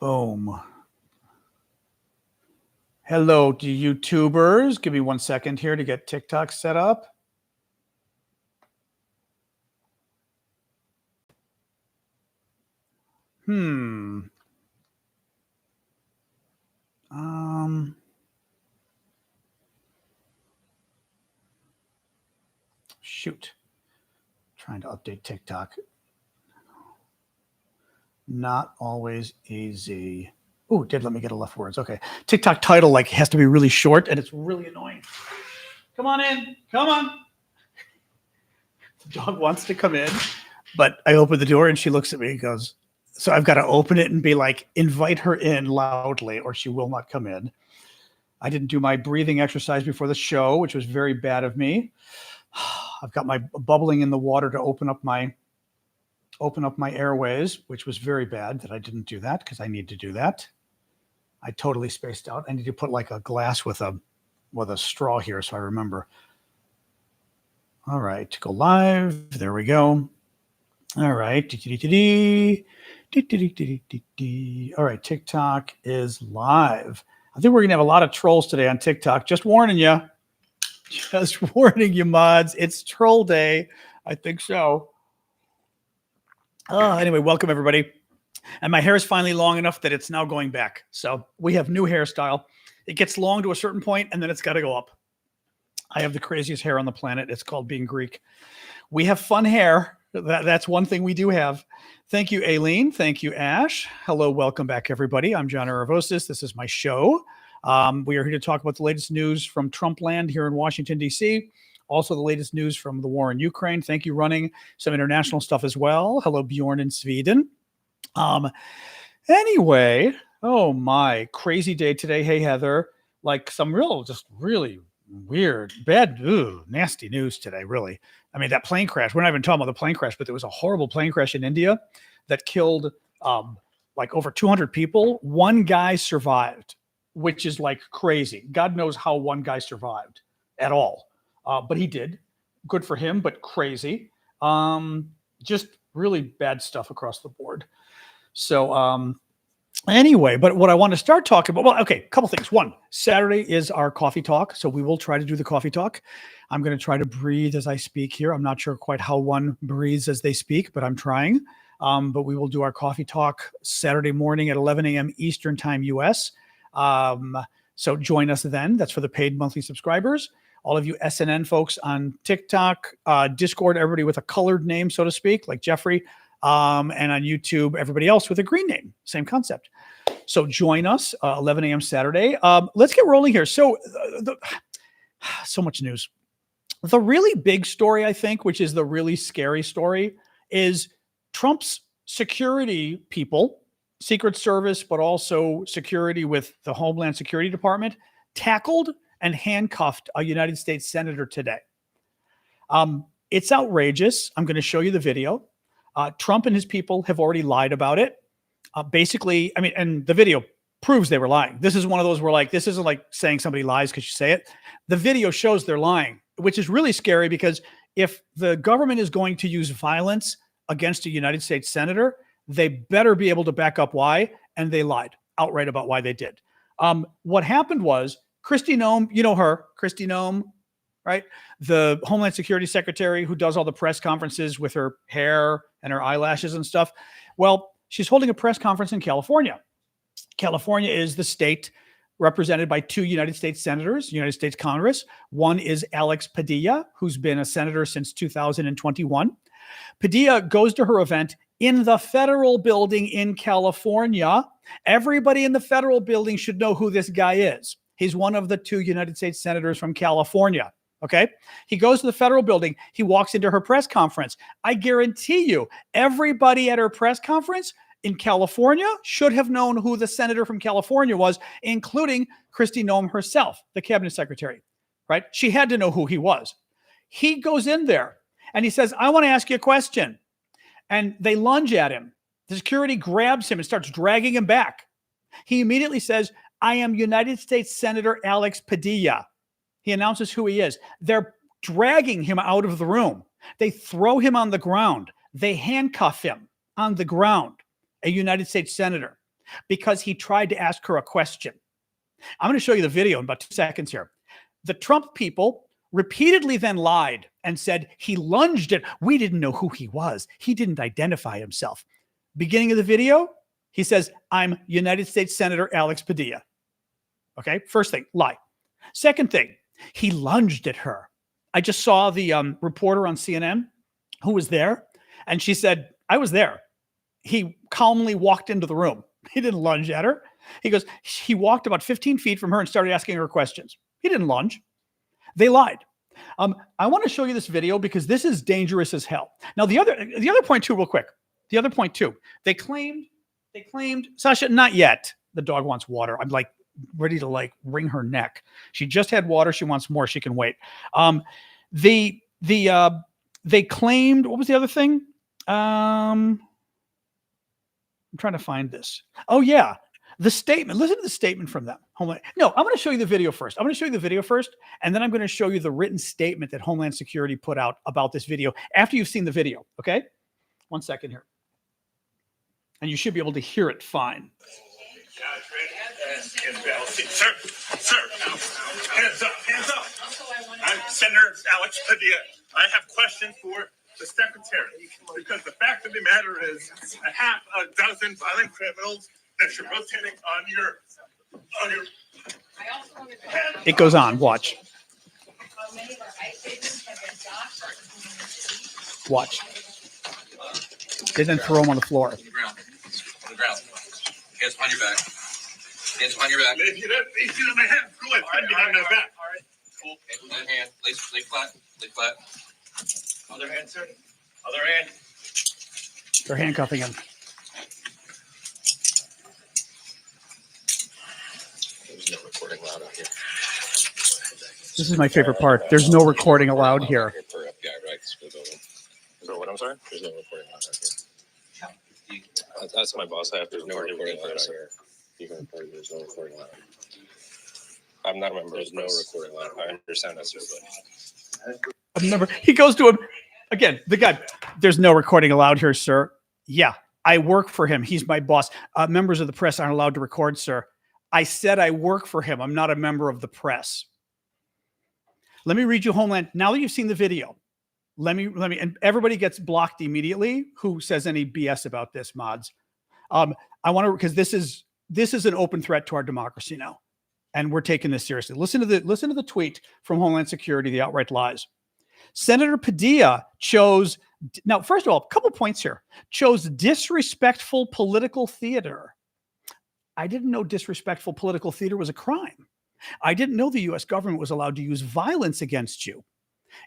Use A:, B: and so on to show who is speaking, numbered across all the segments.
A: Boom. Hello to YouTubers. Give me 1 second here to get TikTok set up. Shoot. Trying to update TikTok. Not always easy. Oh, did let me get a left words. Okay. TikTok title like has to be really short and it's really annoying. Come on in. Come on. The dog wants to come in, but I open the door and she looks at me and goes, so I've got to open it and be like, invite her in loudly or she will not come in. I didn't do my breathing exercise before the show, which was very bad of me. I've got my bubbling in the water to open up my airways, which was very bad that I didn't do that because I need to do that. I totally spaced out. I need to put like a glass with a straw here so I remember. All right, go live. There we go. All right. All right, TikTok is live. I think we're going to have a lot of trolls today on TikTok. Just warning you. Just warning you, mods. It's troll day. I think so. Anyway, welcome everybody. And my hair is finally long enough that it's now going back. So we have new hairstyle. It gets long to a certain point and then it's got to go up. I have the craziest hair on the planet. It's called being Greek. We have fun hair. That's one thing we do have. Thank you, Aileen. Thank you, Ash. Hello, welcome back, everybody. I'm John Aravosis. This is my show. We are here to talk about the latest news from Trump land here in Washington, D.C., also the latest news from the war in Ukraine. Thank you, running some international stuff as well. Hello, Bjorn in Sweden. Anyway, oh my, crazy day today. Hey, Heather, like some just really weird, bad, nasty news today, really. I mean, that plane crash, we're not even talking about the plane crash, but there was a horrible plane crash in India that killed like over 200 people. One guy survived, which is like crazy. God knows how one guy survived at all. But he did. Good for him, but crazy. Just really bad stuff across the board. So anyway, but what I want to start talking about, well, okay, a couple things. One, Saturday is our coffee talk. So we will try to do the coffee talk. I'm going to try to breathe as I speak here. I'm not sure quite how one breathes as they speak, but I'm trying. But we will do our coffee talk Saturday morning at 11 a.m. Eastern time US. So join us then. That's for the paid monthly subscribers. All of you SNN folks on TikTok, Discord, everybody with a colored name, so to speak, like Jeffrey, and on YouTube, everybody else with a green name, same concept. So join us 11 a.m. Saturday. Let's get rolling here. So so much news. The really big story, I think, which is the really scary story, is Trump's security people, Secret Service, but also security with the Homeland Security Department, tackled and handcuffed a United States senator today. It's outrageous. I'm going to show you the video. Trump and his people have already lied about it. Basically, I mean, and the video proves they were lying. This is one of those where like, this isn't like saying somebody lies because you say it. The video shows they're lying, which is really scary because if the government is going to use violence against a United States senator, they better be able to back up why, and they lied outright about why they did. What happened was Kristi Noem, you know her, Kristi Noem, right? The Homeland Security Secretary who does all the press conferences with her hair and her eyelashes and stuff. Well, she's holding a press conference in California. California is the state represented by two United States senators, United States Congress. One is Alex Padilla, who's been a senator since 2021. Padilla goes to her event in the federal building in California. Everybody in the federal building should know who this guy is. He's one of the two United States senators from California. Okay. He goes to the federal building. He walks into her press conference. I guarantee you, everybody at her press conference in California should have known who the senator from California was, including Kristi Noem herself, the cabinet secretary, right? She had to know who he was. He goes in there and he says, I want to ask you a question. And they lunge at him. The security grabs him and starts dragging him back. He immediately says, I am United States Senator Alex Padilla. He announces who he is. They're dragging him out of the room. They throw him on the ground. They handcuff him on the ground, a United States senator. because he tried to ask her a question. I'm going to show you the video in about 2 seconds here. The Trump people repeatedly then lied and said he lunged at, we didn't know who he was. He didn't identify himself. Beginning of the video, he says, I'm United States Senator Alex Padilla. Okay, first thing, lie. Second thing, he lunged at her. I just saw the reporter on CNN who was there, and she said, I was there. He calmly walked into the room. He didn't lunge at her. He goes, he walked about 15 feet from her and started asking her questions. He didn't lunge. They lied. I want to show you this video because this is dangerous as hell. Now, the other point too, real quick. The other point too, they claimed, Sasha, not yet. The dog wants water. I'm like ready to like wring her neck. She just had water. She wants more. She can wait. They claimed, what was the other thing? I'm trying to find this. Oh yeah. The statement, listen to the statement from them. Homeland. No, I'm going to show you the video first. I'm going to show you the video first, and then I'm going to show you the written statement that Homeland Security put out about this video after you've seen the video, okay? 1 second here. And you should be able to hear it fine.
B: Sir, hands up. I'm Senator Alex Padilla. I have questions for the secretary, because the fact of the matter is a half a dozen violent criminals that you're rotating on your
A: It goes on. Watch. Watch. They then throw him on the floor.
C: On the ground. Hands behind your back. Hands behind your back.
B: If you don't on my head, go ahead. Put me on my back.
C: All right. Cool. Other hand. Lay flat. Lay flat. Other hand, sir. Other hand.
A: They're handcuffing him.
C: There's no recording allowed out here.
A: This is my favorite part. There's no recording allowed here.
C: For FBI rights for the building. So what? I'm sorry. There's no recording allowed out here. That's my boss. There's no recording allowed out here. There's no recording allowed. I'm not a member. There's no recording allowed. I understand that, sir.
A: I remember he goes to him again. The guy. There's no recording allowed here, sir. Yeah, I work for him. He's my boss. Members of the press aren't allowed to record, sir. I said I work for him. I'm not a member of the press. Let me read you Homeland. Now that you've seen the video, let me, and everybody gets blocked immediately who says any BS about this, mods. I want to, because this is an open threat to our democracy now, and we're taking this seriously. Listen to the tweet from Homeland Security, the outright lies. Senator Padilla chose, now, first of all, a couple points here, chose disrespectful political theater. I didn't know disrespectful political theater was a crime. I didn't know the U.S. government was allowed to use violence against you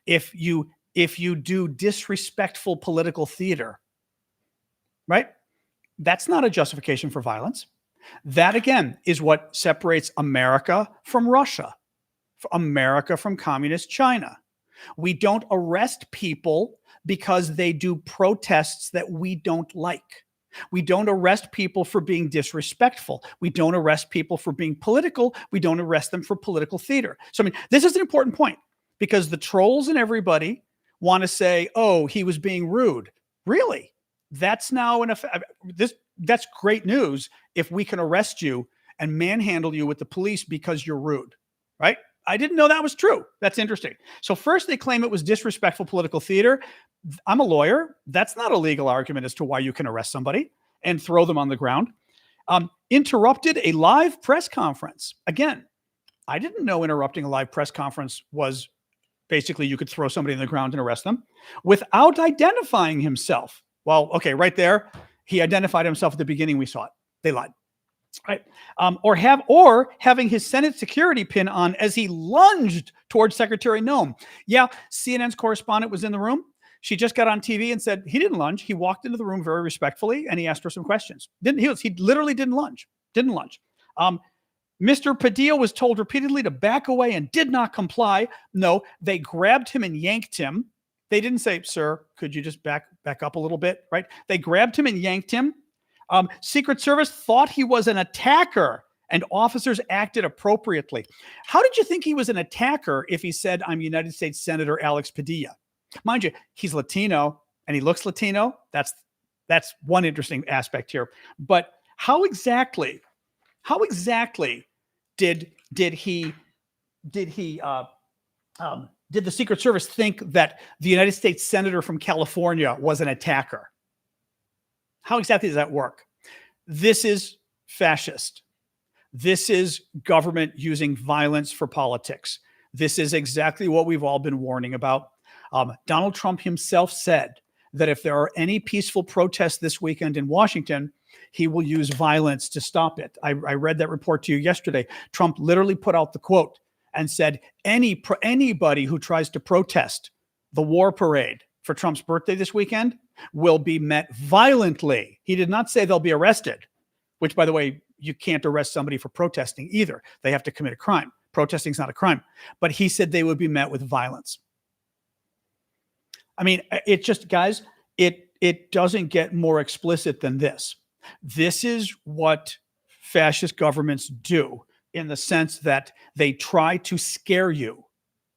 A: if you do disrespectful political theater, right? That's not a justification for violence. That, again, is what separates America from Russia, America from communist China. We don't arrest people because they do protests that we don't like. We don't arrest people for being disrespectful. We don't arrest people for being political. We don't arrest them for political theater. So, I mean, this is an important point because the trolls and everybody want to say, oh, he was being rude. Really? That's now that's great news if we can arrest you and manhandle you with the police because you're rude, right? I didn't know that was true. That's interesting. So first they claim it was disrespectful political theater. I'm a lawyer. That's not a legal argument as to why you can arrest somebody and throw them on the ground. Interrupted a live press conference. Again, I didn't know interrupting a live press conference was basically you could throw somebody on the ground and arrest them without identifying himself. Well, okay, right there, he identified himself at the beginning. We saw it. They lied. Right. Or having his Senate security pin on as he lunged towards Secretary Noem. Yeah, CNN's correspondent was in the room. She just got on TV and said he didn't lunge. He walked into the room very respectfully and he asked her some questions. He literally didn't lunge. Mr. Padilla was told repeatedly to back away and did not comply. No, they grabbed him and yanked him. They didn't say, sir, could you just back up a little bit, right? They grabbed him and yanked him. Secret Service thought he was an attacker and officers acted appropriately. How did you think he was an attacker if he said, I'm United States Senator Alex Padilla? Mind you, he's Latino and he looks Latino. That's one interesting aspect here. But How exactly did the Secret Service think that the United States Senator from California was an attacker? How exactly does that work? This is fascist. This is government using violence for politics. This is exactly what we've all been warning about. Donald Trump himself said that if there are any peaceful protests this weekend in Washington, he will use violence to stop it. I read that report to you yesterday. Trump literally put out the quote and said, anybody who tries to protest the war parade for Trump's birthday this weekend will be met violently. He did not say they'll be arrested, which, by the way, you can't arrest somebody for protesting either. They have to commit a crime. Protesting is not a crime. But he said they would be met with violence. I mean, it just, guys, it doesn't get more explicit than this. This is what fascist governments do, in the sense that they try to scare you,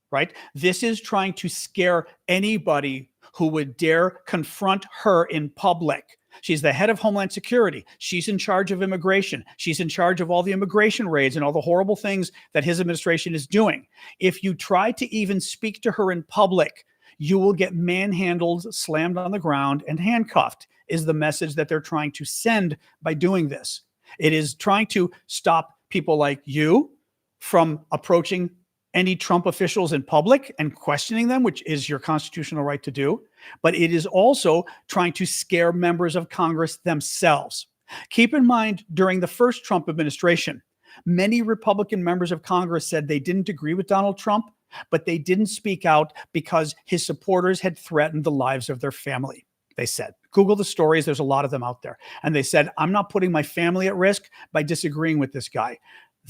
A: right? This is trying to scare anybody who would dare confront her in public. She's the head of Homeland Security. She's in charge of immigration. She's in charge of all the immigration raids and all the horrible things that his administration is doing. If you try to even speak to her in public, you will get manhandled, slammed on the ground, and handcuffed, is the message that they're trying to send by doing this. It is trying to stop people like you from approaching any Trump officials in public and questioning them, which is your constitutional right to do. But it is also trying to scare members of Congress themselves. Keep in mind, during the first Trump administration, many Republican members of Congress said they didn't agree with Donald Trump, but they didn't speak out because his supporters had threatened the lives of their family. They said, Google the stories. There's a lot of them out there. And they said, I'm not putting my family at risk by disagreeing with this guy.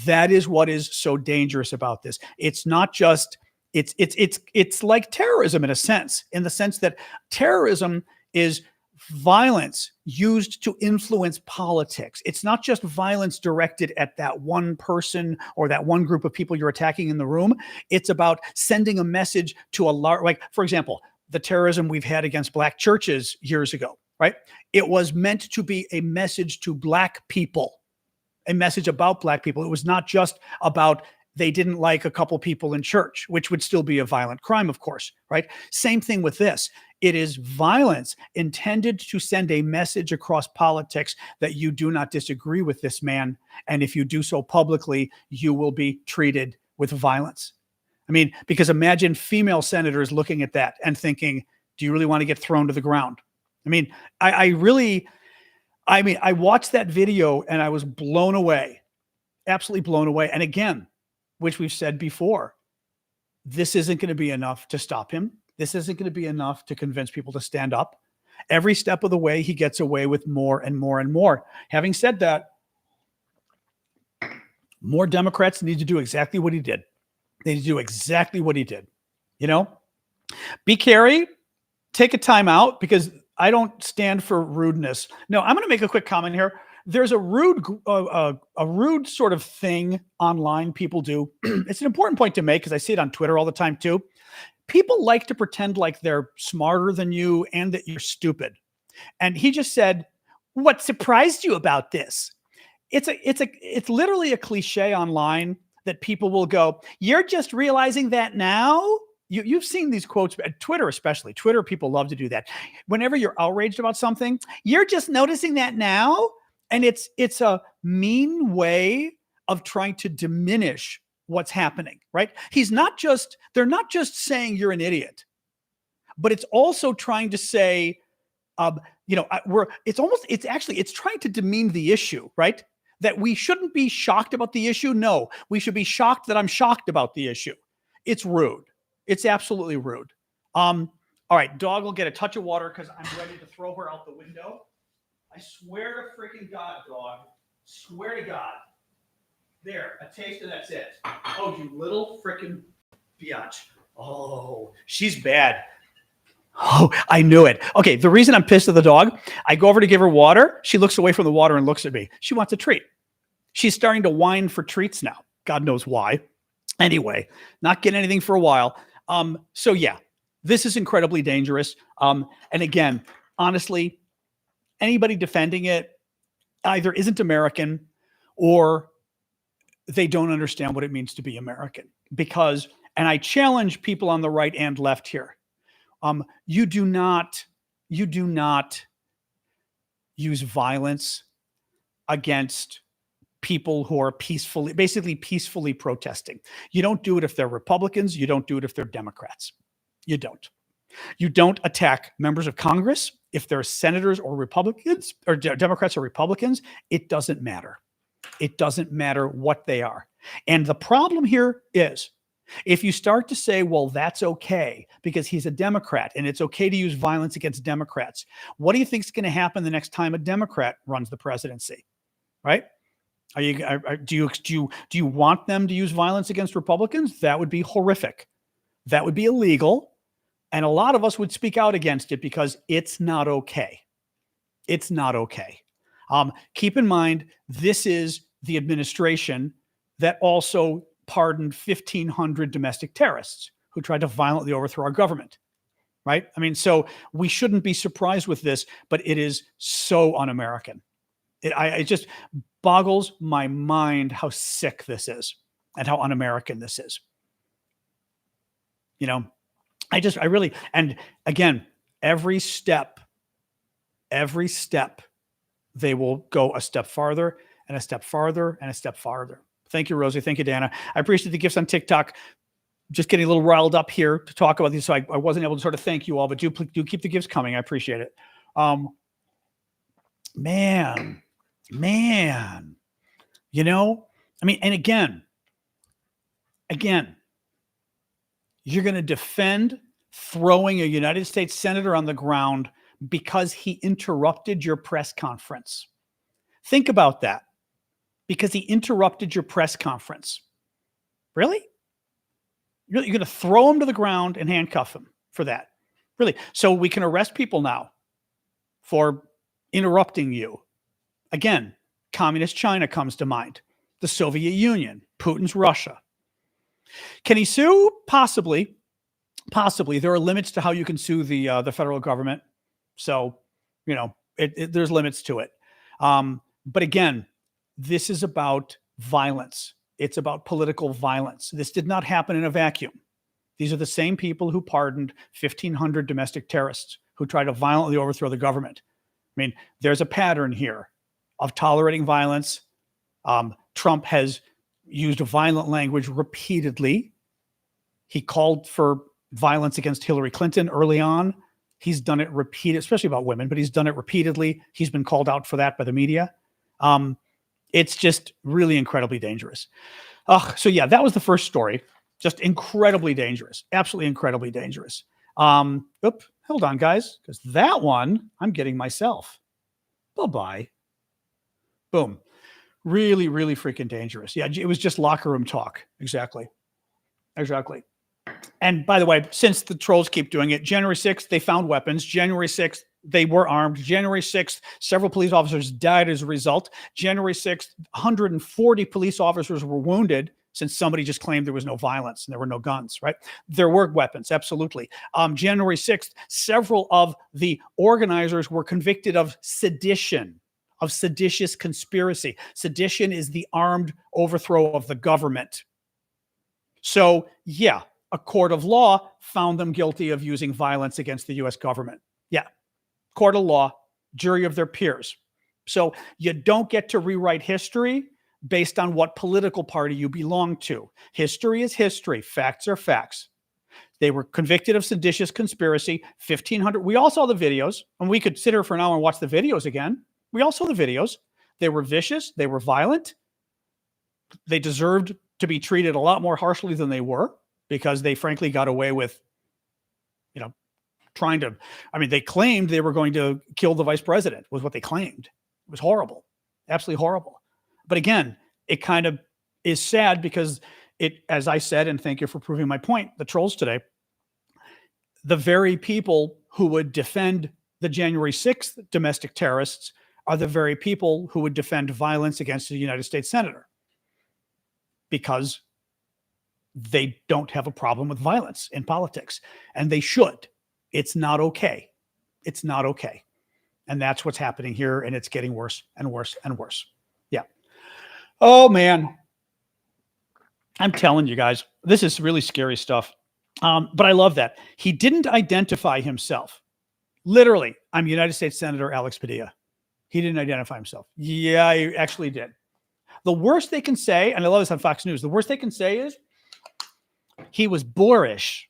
A: That is what is so dangerous about this. It's not just, it's like terrorism in a sense, in the sense that terrorism is violence used to influence politics. It's not just violence directed at that one person or that one group of people you're attacking in the room. It's about sending a message to a large, like, for example, the terrorism we've had against Black churches years ago, right? It was meant to be a message to Black people, a message about Black people. It was not just about they didn't like a couple people in church, which would still be a violent crime, of course, right? Same thing with this. It is violence intended to send a message across politics that you do not disagree with this man. And if you do so publicly, you will be treated with violence. I mean, because imagine female senators looking at that and thinking, do you really want to get thrown to the ground? I mean, I watched that video and I was blown away, absolutely blown away. And again, which we've said before, this isn't going to be enough to stop him. This isn't going to be enough to convince people to stand up. Every step of the way, he gets away with more and more and more. Having said that, more Democrats need to do exactly what he did. They need to do exactly what he did. You know, be Carey, take a time out, because I don't stand for rudeness. No, I'm going to make a quick comment here. There's a rude sort of thing online people do. It's an important point to make because I see it on Twitter all the time too. People like to pretend like they're smarter than you and that you're stupid. And he just said, "What surprised you about this?" It's literally a cliche online that people will go, "You're just realizing that now." You've seen these quotes at Twitter, especially. Twitter people love to do that. Whenever you're outraged about something, "You're just noticing that now." And it's a mean way of trying to diminish what's happening, right? They're not just saying you're an idiot, but it's also trying to say, it's trying to demean the issue, right? That we shouldn't be shocked about the issue. No, we should be shocked that I'm shocked about the issue. It's rude. It's absolutely rude. All right, dog will get a touch of water because I'm ready to throw her out the window. I swear to freaking God, dog. Swear to God. There, a taste and that's it. Oh, you little freaking biatch. Oh, she's bad. Oh, I knew it. Okay, the reason I'm pissed at the dog, I go over to give her water. She looks away from the water and looks at me. She wants a treat. She's starting to whine for treats now. God knows why. Anyway, not getting anything for a while. So yeah, this is incredibly dangerous. And again, honestly, anybody defending it, either isn't American or they don't understand what it means to be American. Because, and I challenge people on the right and left here, you do not use violence against people who are basically peacefully protesting. You don't do it if they're Republicans. You don't do it if they're Democrats. You don't. You don't attack members of Congress if they're senators or Republicans or Democrats or Republicans. It doesn't matter. It doesn't matter what they are. And the problem here is if you start to say, well, that's okay because he's a Democrat and it's okay to use violence against Democrats, what do you think is going to happen the next time a Democrat runs the presidency? Right? Do you want them to use violence against Republicans? That would be horrific. That would be illegal. And a lot of us would speak out against it because it's not okay. It's not okay. Keep in mind, this is the administration that also pardoned 1,500 domestic terrorists who tried to violently overthrow our government, right? I mean, so we shouldn't be surprised with this, but it is so un-American. It just boggles my mind how sick this is and how un-American this is. You know, I really, and again, every step, they will go a step farther and a step farther and a step farther. Thank you, Rosie. Thank you, Dana. I appreciate the gifts on TikTok. Just getting a little riled up here to talk about these. So I wasn't able to sort of thank you all, but do keep the gifts coming. I appreciate it. Man, you know, I mean, and again, you're going to defend throwing a United States senator on the ground because he interrupted your press conference. Think about that. Because he interrupted your press conference. Really? You're going to throw him to the ground and handcuff him for that? Really? So we can arrest people now for interrupting you. Again, communist China comes to mind. The Soviet Union, Putin's Russia. Can he sue? Possibly. Possibly. There are limits to how you can sue the federal government. So, you know, there's limits to it. But again, this is about violence. It's about political violence. This did not happen in a vacuum. These are the same people who pardoned 1,500 domestic terrorists who tried to violently overthrow the government. I mean, there's a pattern here of tolerating violence. Trump has used violent language repeatedly. He called for violence against Hillary Clinton early on. He's done it repeatedly, especially about women, but he's done it repeatedly. He's been called out for that by the media. It's just really incredibly dangerous. So yeah, that was the first story. Just incredibly dangerous. Absolutely incredibly dangerous. Hold on, guys, because that one I'm getting myself. Bye-bye. Boom. Really, really freaking dangerous. Yeah, it was just locker room talk. Exactly. And by the way, since the trolls keep doing it, January 6th, they found weapons. January 6th, they were armed. January 6th, several police officers died as a result. January 6th, 140 police officers were wounded since somebody just claimed there was no violence and there were no guns, right? There were weapons, absolutely. January 6th, several of the organizers were convicted of sedition, of seditious conspiracy. Sedition is the armed overthrow of the government. So, yeah, a court of law found them guilty of using violence against the U.S. government. Yeah, court of law, jury of their peers. So you don't get to rewrite history based on what political party you belong to. History is history. Facts are facts. They were convicted of seditious conspiracy, 1,500. We all saw the videos, and we could sit here for an hour and watch the videos again. We all saw the videos. They were vicious. They were violent. They deserved to be treated a lot more harshly than they were because they frankly got away with, they claimed they were going to kill the vice president was what they claimed. It was horrible, absolutely horrible. But again, it kind of is sad because it, as I said, and thank you for proving my point, the trolls today, the very people who would defend the January 6th domestic terrorists are the very people who would defend violence against a United States senator because they don't have a problem with violence in politics, and they should. It's not okay. It's not okay. And that's what's happening here. And it's getting worse and worse and worse. Yeah. Oh, man. I'm telling you guys, this is really scary stuff. But I love that. He didn't identify himself. Literally, I'm United States Senator Alex Padilla. He didn't identify himself. Yeah, he actually did. The worst they can say, and I love this on Fox News, the worst they can say is he was boorish.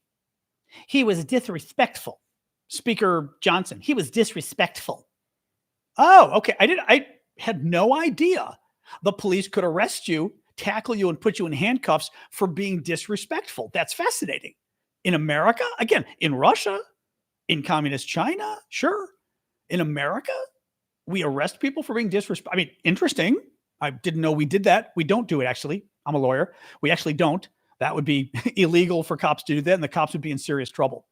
A: He was disrespectful. Speaker Johnson, he was disrespectful. Oh, okay. I had no idea the police could arrest you, tackle you, and put you in handcuffs for being disrespectful. That's fascinating. In America, again, in Russia, in communist China, sure. In America, we arrest people for being disrespectful. I mean, interesting. I didn't know we did that. We don't do it, actually. I'm a lawyer. We actually don't. That would be illegal for cops to do that, and the cops would be in serious trouble.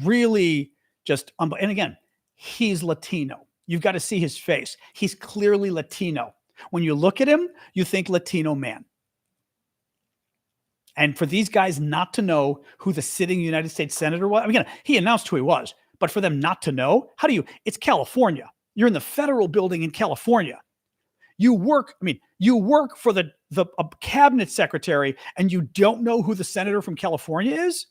A: Really just, and again, he's Latino. You've got to see his face. He's clearly Latino. When you look at him, you think Latino man. And for these guys not to know who the sitting United States Senator was, I mean, again, he announced who he was, but for them not to know, how do you, it's California. You're in the federal building in California. You work for the cabinet secretary and you don't know who the senator from California is?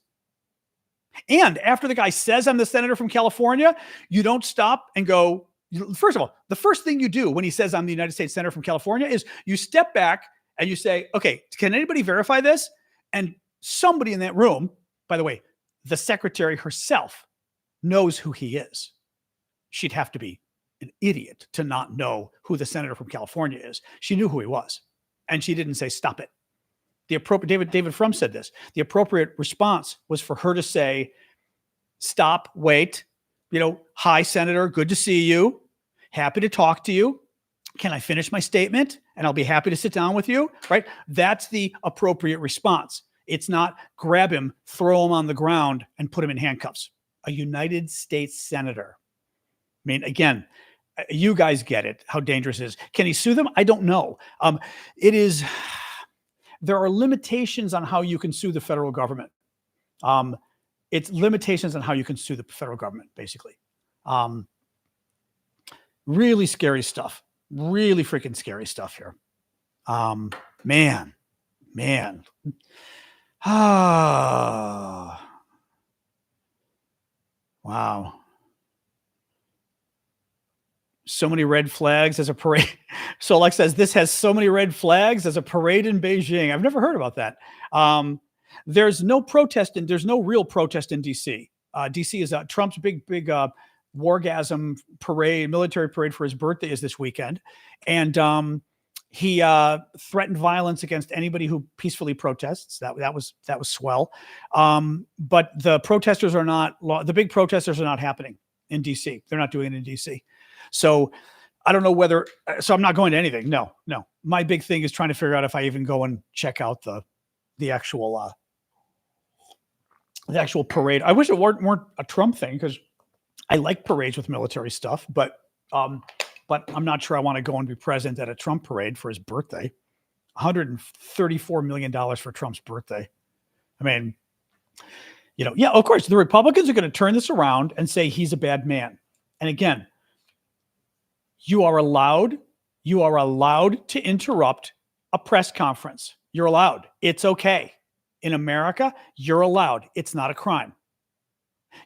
A: And after the guy says, I'm the senator from California, you don't stop and go, first of all, the first thing you do when he says, I'm the United States Senator from California is you step back and you say, okay, can anybody verify this? And somebody in that room, by the way, the secretary herself knows who he is. She'd have to be an idiot to not know who the senator from California is. She knew who he was. And she didn't say, stop it. The appropriate, David Frum said this, the appropriate response was for her to say, stop, wait, hi, Senator, good to see you. Happy to talk to you. Can I finish my statement? And I'll be happy to sit down with you, right? That's the appropriate response. It's not grab him, throw him on the ground, and put him in handcuffs. A United States Senator. I mean, again, you guys get it, how dangerous it is. Can he sue them? I don't know. There are limitations on how you can sue the federal government. It's limitations on how you can sue the federal government, basically. Really scary stuff. Really freaking scary stuff here. Man. Ah. Wow. So many red flags as a parade. So Alex says, this has so many red flags as a parade in Beijing. I've never heard about that. There's no protest and there's no real protest in DC. DC is Trump's big wargasm parade, military parade for his birthday is this weekend. And he threatened violence against anybody who peacefully protests. That was swell. But the protesters are not, the big protesters are not happening in DC. They're not doing it in DC. So I don't know whether, so I'm not going to anything. No. My big thing is trying to figure out if I even go and check out the actual parade. I wish it weren't a Trump thing because I like parades with military stuff, but I'm not sure I want to go and be present at a Trump parade for his birthday. $134 million for Trump's birthday. I mean, yeah, of course, the Republicans are going to turn this around and say he's a bad man. And again, you are allowed to interrupt a press conference. You're allowed. It's okay. In America, you're allowed. It's not a crime.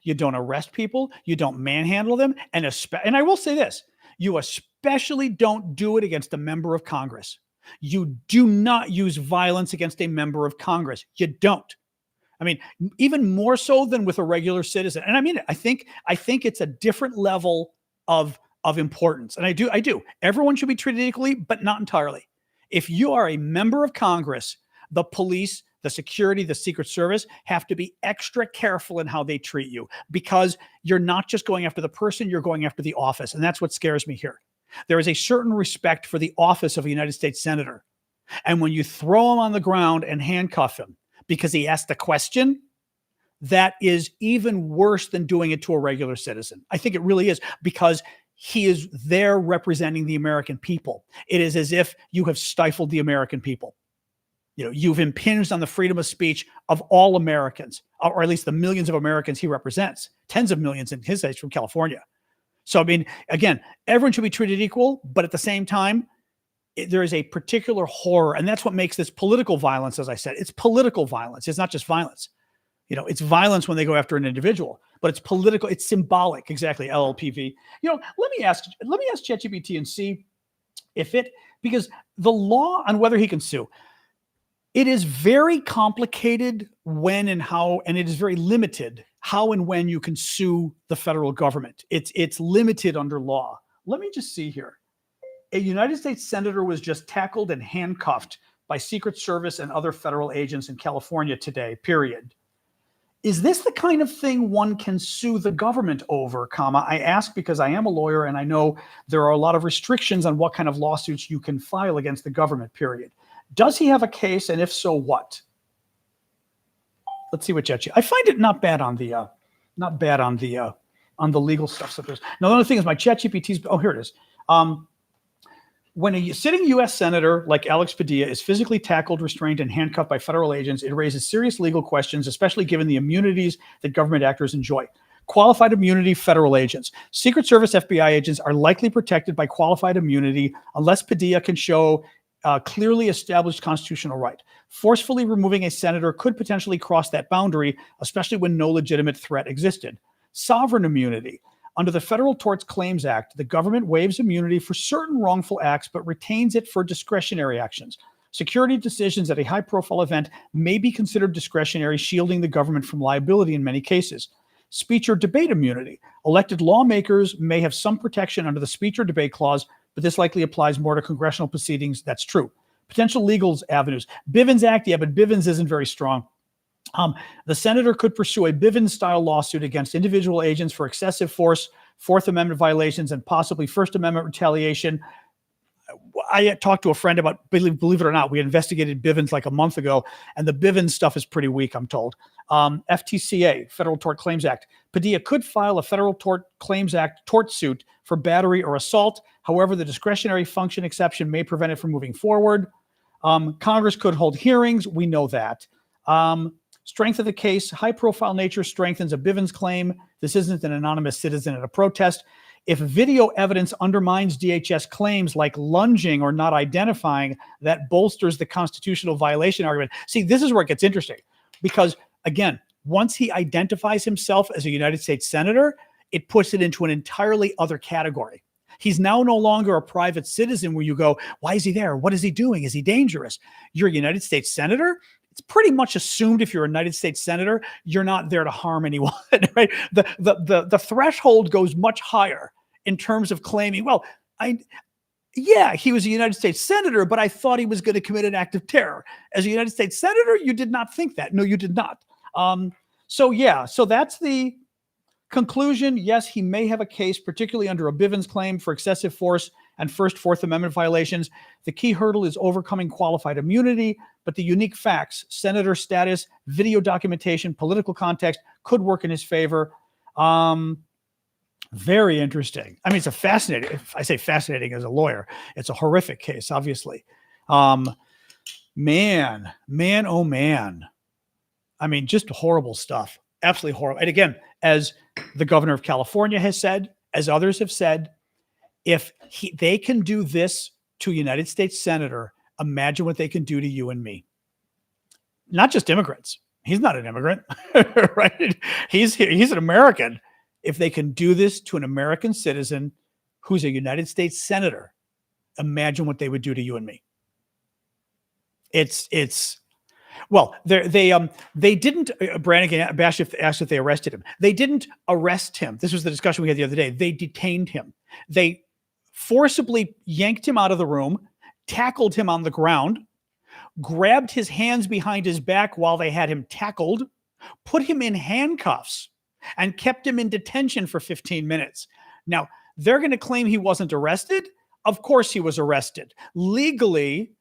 A: You don't arrest people. You don't manhandle them. And I will say this, you especially don't do it against a member of Congress. You do not use violence against a member of Congress. You don't. I mean, even more so than with a regular citizen. And I mean, I think it's a different level of importance. And I do. Everyone should be treated equally, but not entirely. If you are a member of Congress, the police, the security, the Secret Service have to be extra careful in how they treat you because you're not just going after the person, you're going after the office. And that's what scares me here. There is a certain respect for the office of a United States Senator. And when you throw him on the ground and handcuff him because he asked a question, that is even worse than doing it to a regular citizen. I think it really is because he is there representing the American people. It is as if you have stifled the American people. You've impinged on the freedom of speech of all Americans, or at least the millions of Americans he represents, tens of millions in his case from California. So, I mean, again, everyone should be treated equal, but at the same time, there is a particular horror, and that's what makes this political violence. As I said, it's political violence. It's not just violence. It's violence when they go after an individual, but it's political. It's symbolic. Exactly. LLPV. Let me ask ChatGPT and see if because the law on whether he can sue, it is very complicated when and how, and it is very limited how and when you can sue the federal government. It's limited under law. Let me just see here. A United States senator was just tackled and handcuffed by Secret Service and other federal agents in California today, period. Is this the kind of thing one can sue the government over, I ask because I am a lawyer and I know there are a lot of restrictions on what kind of lawsuits you can file against the government, period. Does he have a case, and if so, what? Let's see what I find it not bad on the legal stuff. So now the other thing is my ChatGPT's. Oh, here it is. When a sitting U.S. senator like Alex Padilla is physically tackled, restrained, and handcuffed by federal agents, it raises serious legal questions, especially given the immunities that government actors enjoy. Qualified immunity federal agents. Secret Service FBI agents are likely protected by qualified immunity unless Padilla can show clearly established constitutional right. Forcefully removing a senator could potentially cross that boundary, especially when no legitimate threat existed. Sovereign immunity. Under the Federal Tort Claims Act, the government waives immunity for certain wrongful acts, but retains it for discretionary actions. Security decisions at a high-profile event may be considered discretionary, shielding the government from liability in many cases. Speech or debate immunity. Elected lawmakers may have some protection under the speech or debate clause, but this likely applies more to congressional proceedings. That's true. Potential legal avenues. Bivens Act, yeah, but Bivens isn't very strong. The senator could pursue a Bivens-style lawsuit against individual agents for excessive force, Fourth Amendment violations, and possibly First Amendment retaliation. I talked to a friend about, believe it or not, we investigated Bivens like a month ago, and the Bivens stuff is pretty weak, I'm told. FTCA, Federal Tort Claims Act. Padilla could file a Federal Tort Claims Act tort suit for battery or assault. However, the discretionary function exception may prevent it from moving forward. Congress could hold hearings. We know that. Strength of the case, high-profile nature strengthens a Bivens claim. This isn't an anonymous citizen at a protest. If video evidence undermines DHS claims like lunging or not identifying, that bolsters the constitutional violation argument. See, this is where it gets interesting because, again, once he identifies himself as a United States senator, it puts it into an entirely other category. He's now no longer a private citizen where you go, why is he there? What is he doing? Is he dangerous? You're a United States senator. It's pretty much assumed if you're a United States senator, you're not there to harm anyone, right? The threshold goes much higher in terms of claiming, well, he was a United States senator, but I thought he was going to commit an act of terror. As a United States senator, you did not think that. No, you did not. So that's the conclusion. Yes, he may have a case, particularly under a Bivens claim for excessive force and Fourth Amendment violations. The key hurdle is overcoming qualified immunity, but the unique facts, senator status, video documentation, political context could work in his favor. Very interesting. I mean, it's a fascinating, if I say fascinating as a lawyer, it's a horrific case, obviously. Man, oh man. I mean, just horrible stuff. Absolutely horrible. And again, as the governor of California has said, as others have said, if they can do this to a United States senator, imagine what they can do to you and me. Not just immigrants. He's not an immigrant, right? He's an American. If they can do this to an American citizen who's a United States senator, imagine what they would do to you and me. Well, they didn't. Brannigan asked if they arrested him. They didn't arrest him. This was the discussion we had the other day. They detained him. They forcibly yanked him out of the room, tackled him on the ground, grabbed his hands behind his back while they had him tackled, put him in handcuffs, and kept him in detention for 15 minutes. Now, they're going to claim he wasn't arrested. Of course he was arrested. Legally,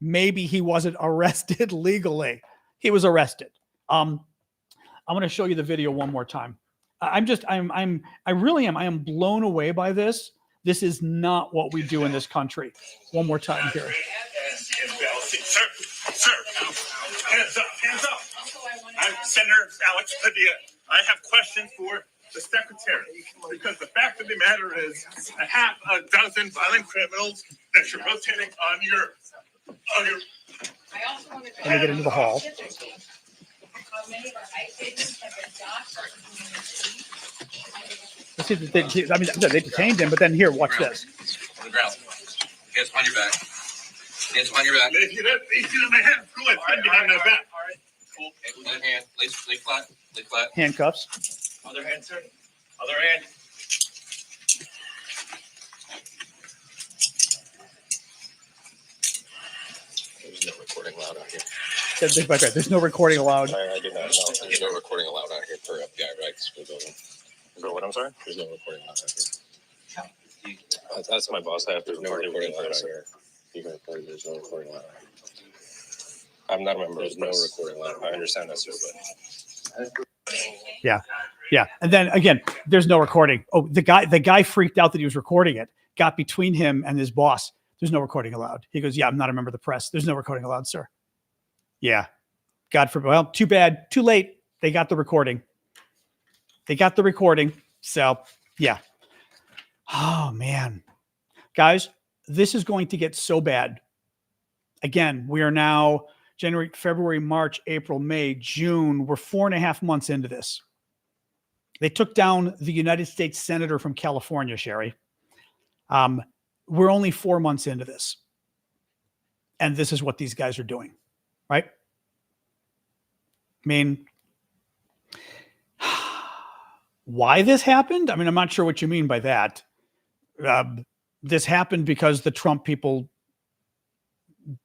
A: maybe he wasn't arrested legally. He was arrested. I'm going to show you the video one more time. I really am. I am blown away by this. This is not what we do in this country. One more time here.
B: Sir, hands up. I'm Senator Alex Padilla. I have questions for the secretary, because the fact of the matter is, a half a dozen violent criminals that you're rotating on your.
D: I also wanted to
A: Let me get into the hall.
D: how many of our ICE agents have been docked for
A: I mean, they detained him, but then here, watch this.
E: On the ground. Hands behind your back. Hands behind your back.
B: If you don't my hand, go ahead, put behind my back.
E: Cool. Other hand. Lay flat. Lay flat.
A: Handcuffs.
E: Other hand, sir. Other hand.
C: There's no recording allowed out here.
A: There's no recording allowed.
C: I do not know. There's no recording allowed out here per FBI rights for building. So what? I'm sorry. There's no recording allowed out here. That's my boss. There's no recording allowed out here. You can record. There's no recording allowed. I'm not a member. There's no recording allowed. I understand that, sir, but.
A: Yeah. And then again, there's no recording. Oh, the guy freaked out that he was recording it, got between him and his boss. There's no recording allowed. He goes, yeah, I'm not a member of the press. There's no recording allowed, sir. Yeah. God forbid. Well, too bad. Too late. They got the recording. So yeah. Oh man, guys, this is going to get so bad. Again, we are now January, February, March, April, May, June. We're 4.5 months into this. They took down the United States Senator from California, Sherry. We're only 4 months into this. And this is what these guys are doing, right? I mean, why this happened? I mean, I'm not sure what you mean by that. This happened because the Trump people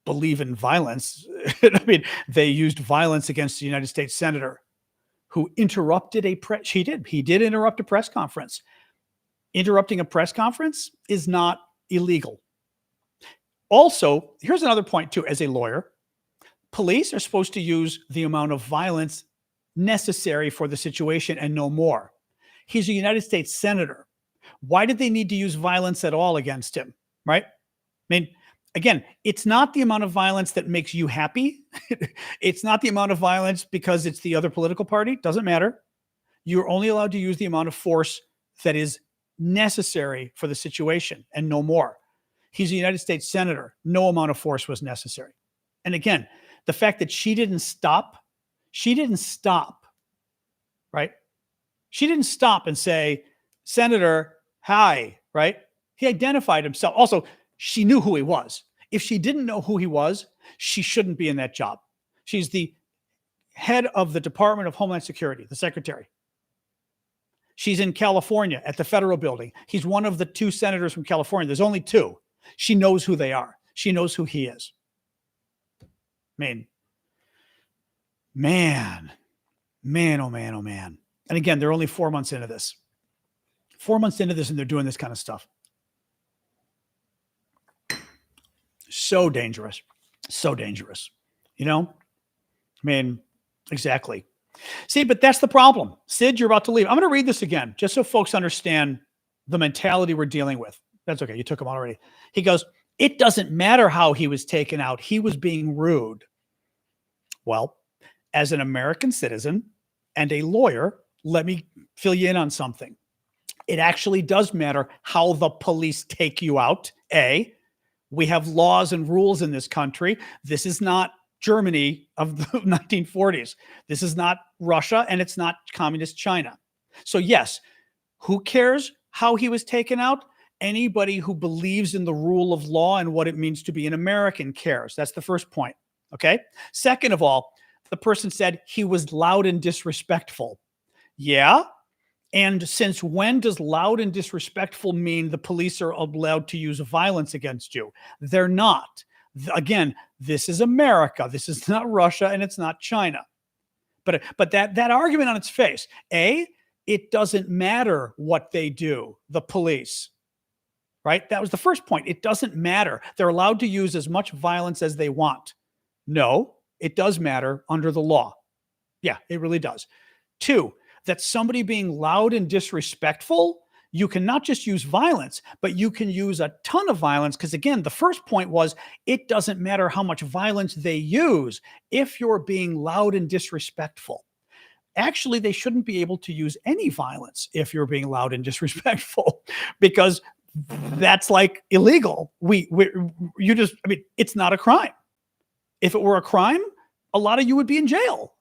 A: believe in violence. I mean, they used violence against the United States Senator who interrupted he did interrupt a press conference. Interrupting a press conference is not illegal. Also, here's another point too, as a lawyer, police are supposed to use the amount of violence necessary for the situation and no more. He's a United States Senator. Why did they need to use violence at all against him? Right? I mean, again, it's not the amount of violence that makes you happy. It's not the amount of violence because it's the other political party. Doesn't matter. You're only allowed to use the amount of force that is necessary for the situation and no more. He's a United States Senator. No amount of force was necessary. And again, the fact that she didn't stop, right? She didn't stop and say, Senator, hi, right? He identified himself. Also, she knew who he was. If she didn't know who he was, she shouldn't be in that job. She's the head of the Department of Homeland Security, the secretary. She's in California at the federal building. He's one of the 2 senators from California. There's only 2. She knows who they are. She knows who he is. I mean, man, oh man. And again, they're only 4 months into this. 4 months into this, and they're doing this kind of stuff. So dangerous. You know? I mean, exactly. See, but that's the problem. Sid, you're about to leave. I'm going to read this again, just so folks understand the mentality we're dealing with. That's okay. You took him already. He goes, it doesn't matter how he was taken out. He was being rude. Well, as an American citizen and a lawyer, let me fill you in on something. It actually does matter how the police take you out. We have laws and rules in this country. This is not Germany of the 1940s. This is not Russia, and it's not communist China. So yes, who cares how he was taken out? Anybody who believes in the rule of law and what it means to be an American cares. That's the first point. Okay. Second of all, the person said he was loud and disrespectful. Yeah. And since when does loud and disrespectful mean the police are allowed to use violence against you? They're not. Again, this is America. This is not Russia, and it's not China. But that argument on its face, it doesn't matter what they do, the police, right? That was the first point. It doesn't matter. They're allowed to use as much violence as they want. No, it does matter under the law. Yeah, it really does. 2, that somebody being loud and disrespectful, you can not just use violence, but you can use a ton of violence. Because again, the first point was, it doesn't matter how much violence they use if you're being loud and disrespectful. actually they shouldn't be able to use any violence if you're being loud and disrespectful, because that's like illegal. It's not a crime. If it were a crime, a lot of you would be in jail.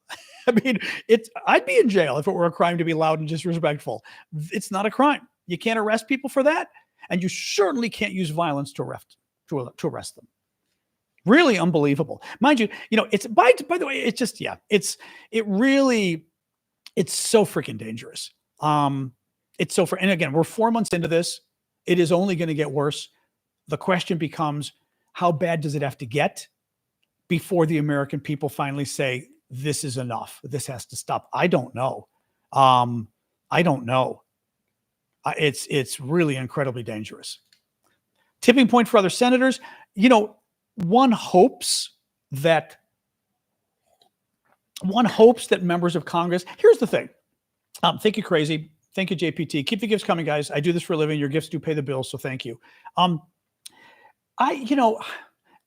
A: I'd be in jail if it were a crime to be loud and disrespectful. It's not a crime. You can't arrest people for that, and you certainly can't use violence to arrest them. Really unbelievable. Mind you, it's by the way, it's just, it's so freaking dangerous. And again, we're 4 months into this. It is only going to get worse. The question becomes, how bad does it have to get before the American people finally say, this is enough, this has to stop? I don't know. I don't know. It's really incredibly dangerous. Tipping point for other senators. One hopes that members of Congress. Here's the thing. Thank you, Crazy. Thank you, JPT. Keep the gifts coming, guys. I do this for a living. Your gifts do pay the bills, so thank you. I'm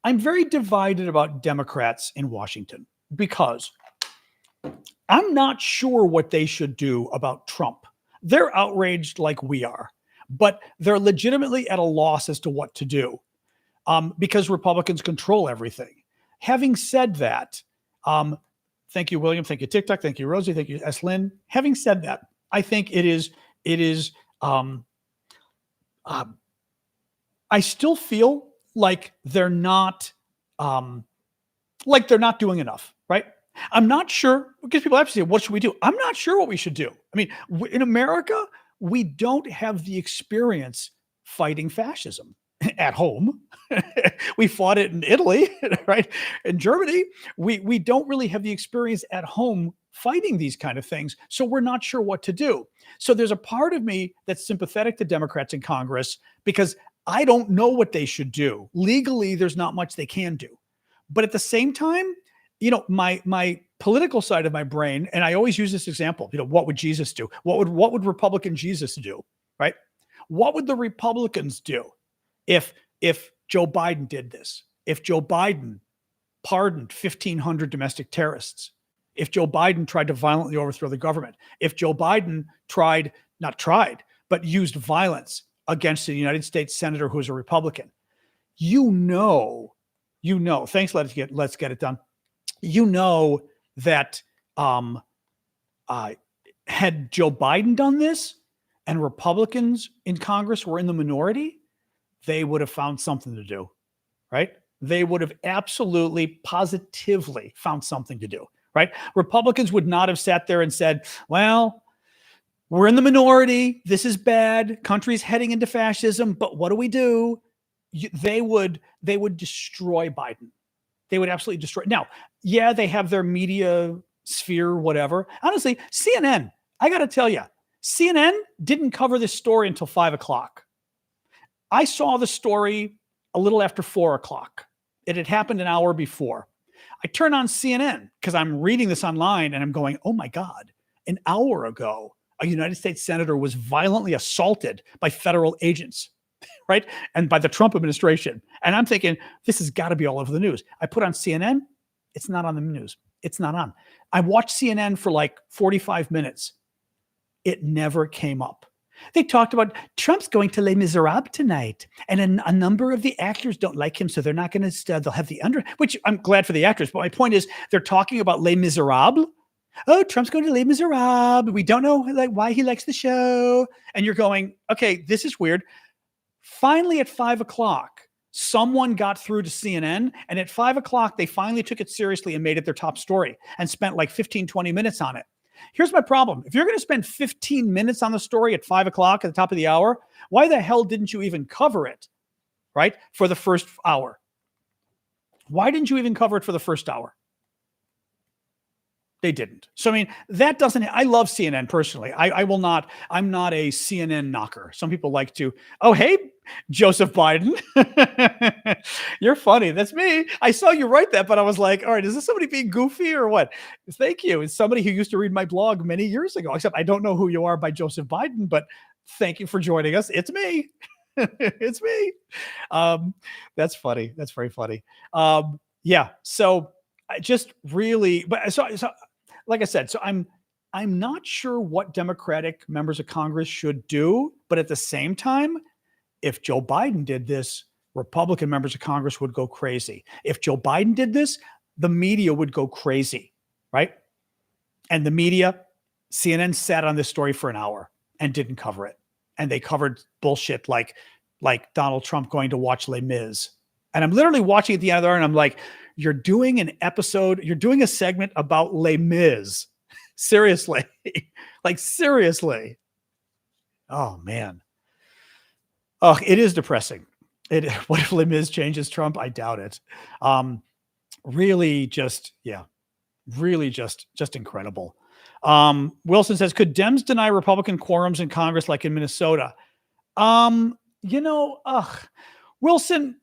A: very divided about Democrats in Washington, because I'm not sure what they should do about Trump. They're outraged like we are, but they're legitimately at a loss as to what to do, because Republicans control everything. Having said that, thank you, William. Thank you, TikTok. Thank you, Rosie. Thank you, S. Lynn. Having said that, I think I still feel like they're not doing enough, right? I'm not sure, because people have to say, what should we do? I'm not sure what we should do. In America, we don't have the experience fighting fascism at home. We fought it in Italy, right? In Germany, we don't really have the experience at home fighting these kind of things. So we're not sure what to do. So there's a part of me that's sympathetic to Democrats in Congress, because I don't know what they should do. Legally, there's not much they can do. But at the same time, my political side of my brain, and I always use this example, what would Jesus do? What would Republican Jesus do, right? What would the Republicans do if Joe Biden did this? If Joe Biden pardoned 1,500 domestic terrorists? If Joe Biden tried to violently overthrow the government? If Joe Biden used violence against a United States senator who is a Republican? Thanks, let's get it done. That had Joe Biden done this and Republicans in Congress were in the minority, they would have found something to do, right? They would have absolutely, positively found something to do, right? Republicans would not have sat there and said, well, we're in the minority, this is bad, country's heading into fascism, but what do we do? They would destroy Biden. They would absolutely destroy. Now, yeah, they have their media sphere, whatever. Honestly, CNN, I got to tell you, CNN didn't cover this story until 5 o'clock. I saw the story a little after 4 o'clock. It had happened an hour before. I turn on CNN because I'm reading this online and I'm going, oh my God, an hour ago, a United States senator was violently assaulted by federal agents, right? And by the Trump administration. And I'm thinking, this has got to be all over the news. I put on CNN. It's not on the news. It's not on. I watched CNN for like 45 minutes. It never came up. They talked about Trump's going to Les Miserables tonight. And a number of the actors don't like him. So they're not going to, they'll have which I'm glad for the actors. But my point is they're talking about Les Miserables. Oh, Trump's going to Les Miserables. We don't know why he likes the show. And you're going, okay, this is weird. Finally, at 5 o'clock, someone got through to CNN. And at 5 o'clock, they finally took it seriously and made it their top story and spent like 15, 20 minutes on it. Here's my problem. If you're going to spend 15 minutes on the story at 5 o'clock at the top of the hour, why the hell didn't you even cover it, right, for the first hour? Why didn't you even cover it for the first hour? They didn't. So, I mean, that doesn't, I love CNN personally. I'm not a CNN knocker. Some people like to, oh, hey, Joseph Biden. You're funny. That's me. I saw you write that, but I was like, all right, is this somebody being goofy or what? Thank you. It's somebody who used to read my blog many years ago, except I don't know who you are by Joseph Biden, but thank you for joining us. It's me. It's me. That's funny. That's very funny. Yeah. So I just really, but so like I said, so I'm I'm not sure what Democratic members of Congress should do, but at the same time, if Joe Biden did this, Republican members of Congress would go crazy. If Joe Biden did this, the media would go crazy, right? And the media, CNN sat on this story for an hour and didn't cover it. And they covered bullshit like Donald Trump going to watch Les Mis. And I'm literally watching at the end of the hour and I'm like, you're doing an episode, you're doing a segment about Les Mis. Seriously. Like, seriously. Oh, man. Oh, it is depressing. What if Les Mis changes Trump? I doubt it. Really just incredible. Wilson says, could Dems deny Republican quorums in Congress like in Minnesota? Wilson,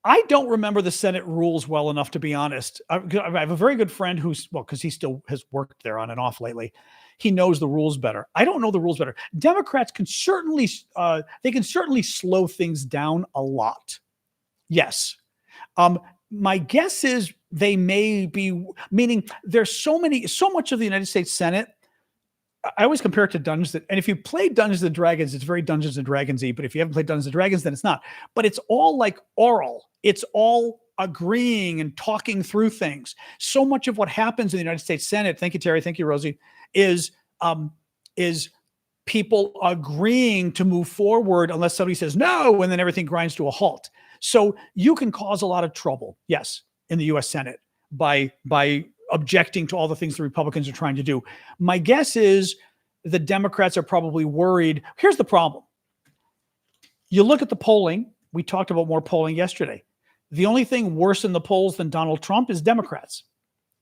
A: I don't remember the Senate rules well enough, to be honest. I have a very good friend who's, well, because he still has worked there on and off lately. He knows the rules better. I don't know the rules better. Democrats can certainly, slow things down a lot. Yes. My guess is they may be, meaning there's so much of the United States Senate. I always compare it to Dungeons, and if you play Dungeons and Dragons, it's very Dungeons and Dragons-y, but if you haven't played Dungeons and Dragons, then it's not. But it's all like oral. It's all agreeing and talking through things. So much of what happens in the United States Senate, thank you, Terry, thank you, Rosie, is people agreeing to move forward unless somebody says no, and then everything grinds to a halt. So you can cause a lot of trouble, yes, in the U.S. Senate by objecting to all the things the Republicans are trying to do. My guess is the Democrats are probably worried. Here's the problem. You look at the polling. We talked about more polling yesterday. The only thing worse in the polls than Donald Trump is Democrats.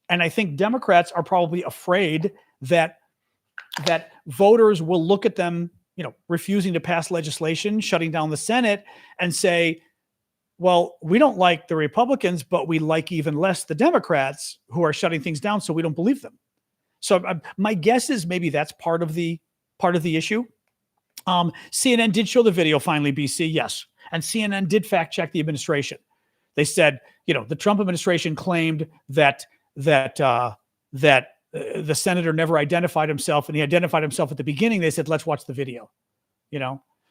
A: And I think Democrats are probably afraid that voters will look at them, refusing to pass legislation, shutting down the Senate, and say, well, we don't like the Republicans, but we like even less the Democrats who are shutting things down, so we don't believe them. So my guess is maybe that's part of the issue. CNN did show the video finally, BC, yes. And CNN did fact check the administration. They said, the Trump administration claimed that the senator never identified himself, and he identified himself at the beginning. They said, let's watch the video,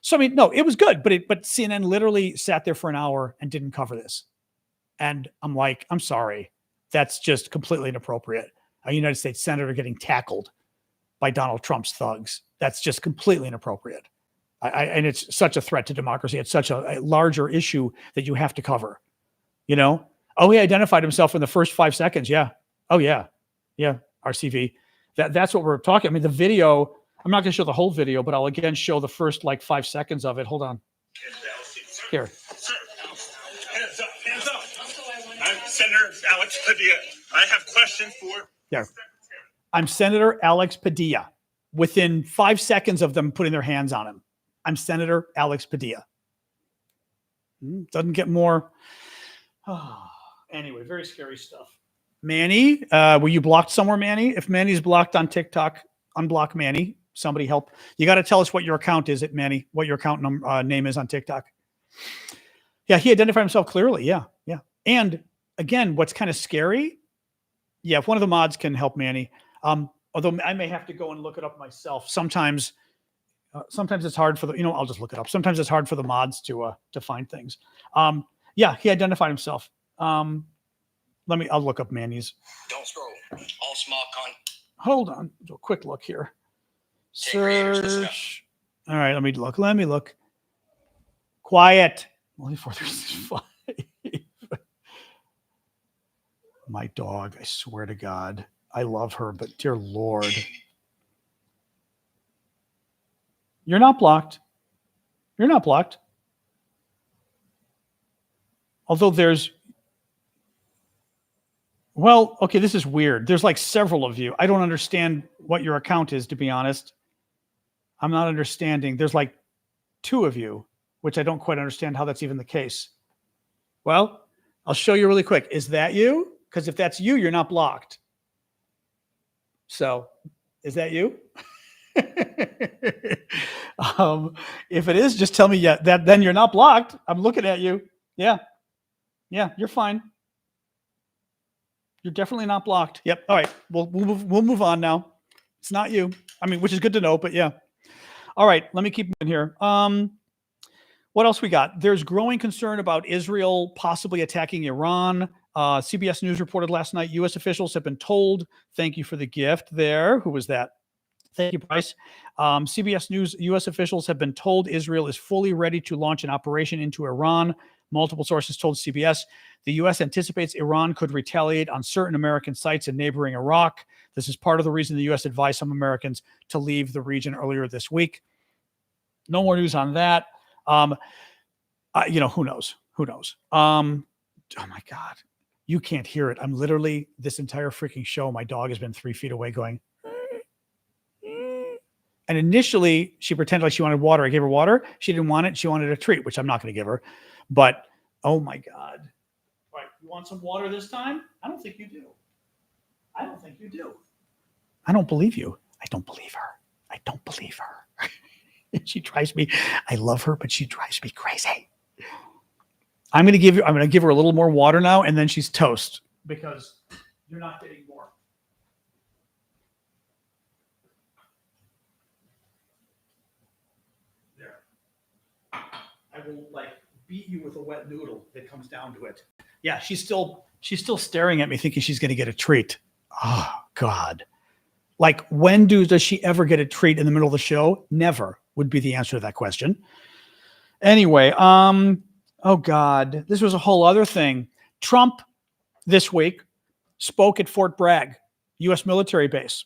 A: So, no, it was good, but CNN literally sat there for an hour and didn't cover this. And I'm like, I'm sorry. That's just completely inappropriate. A United States senator getting tackled by Donald Trump's thugs. That's just completely inappropriate. And it's such a threat to democracy. It's such a larger issue that you have to cover, Oh, he identified himself in the first 5 seconds. Yeah. Oh, yeah. Yeah. RCV. That's what we're talking. I mean, the video, I'm not going to show the whole video, but I'll again show the first 5 seconds of it. Hold on. Here.
B: Sir, hands up. I'm Senator Alex Padilla. I have questions for
A: there. I'm Senator Alex Padilla. Within 5 seconds of them putting their hands on him, I'm Senator Alex Padilla. Doesn't get more. Anyway, very scary stuff. Manny, were you blocked somewhere, Manny? If Manny's blocked on TikTok, unblock Manny. Somebody help. You got to tell us what your account is at Manny, what your account name is on TikTok. Yeah, he identified himself clearly. Yeah. And again, what's kind of scary, if one of the mods can help Manny, although I may have to go and look it up myself. Sometimes it's hard for the, I'll just look it up. Sometimes it's hard for the mods to find things. He identified himself. I'll look up Manny's.
E: Don't scroll. All small con.
A: Hold on. Do a quick look here. Search. All right, let me look. Quiet. Only 435. My dog, I swear to God. I love her, but dear Lord. You're not blocked. Although this is weird. There's several of you. I don't understand what your account is, to be honest. I'm not understanding. There's 2 of you, which I don't quite understand how that's even the case. Well, I'll show you really quick. Is that you? Because if that's you, you're not blocked. So, is that you? If it is, just tell me then you're not blocked. I'm looking at you. Yeah, you're fine. You're definitely not blocked. Yep. All right. We'll move on now. It's not you. I mean, which is good to know, but yeah. All right, let me keep moving here. What else we got? There's growing concern about Israel possibly attacking Iran. CBS News reported last night, U.S. officials have been told, thank you for the gift there. Who was that? Thank you, Bryce. CBS News, U.S. officials have been told Israel is fully ready to launch an operation into Iran. Multiple sources told CBS the U.S. anticipates Iran could retaliate on certain American sites in neighboring Iraq. This is part of the reason the U.S. advised some Americans to leave the region earlier this week. No more news on that. Who knows? Who knows? Oh my God. You can't hear it. I'm literally, this entire freaking show, my dog has been 3 feet away going. And initially, she pretended like she wanted water. I gave her water. She didn't want it. She wanted a treat, which I'm not going to give her. But, oh my God. All right, you want some water this time? I don't think you do. I don't think you do. I don't believe you. I don't believe her. I don't believe her. She drives me. I love her, but she drives me crazy. I'm going to give her a little more water now, and then she's toast because you're not getting more. There. I will beat you with a wet noodle if it comes down to it. Yeah, she's still staring at me thinking she's going to get a treat. Oh God. When does she ever get a treat in the middle of the show? Never would be the answer to that question. Anyway, oh God, this was a whole other thing. Trump this week spoke at Fort Bragg, U.S. military base.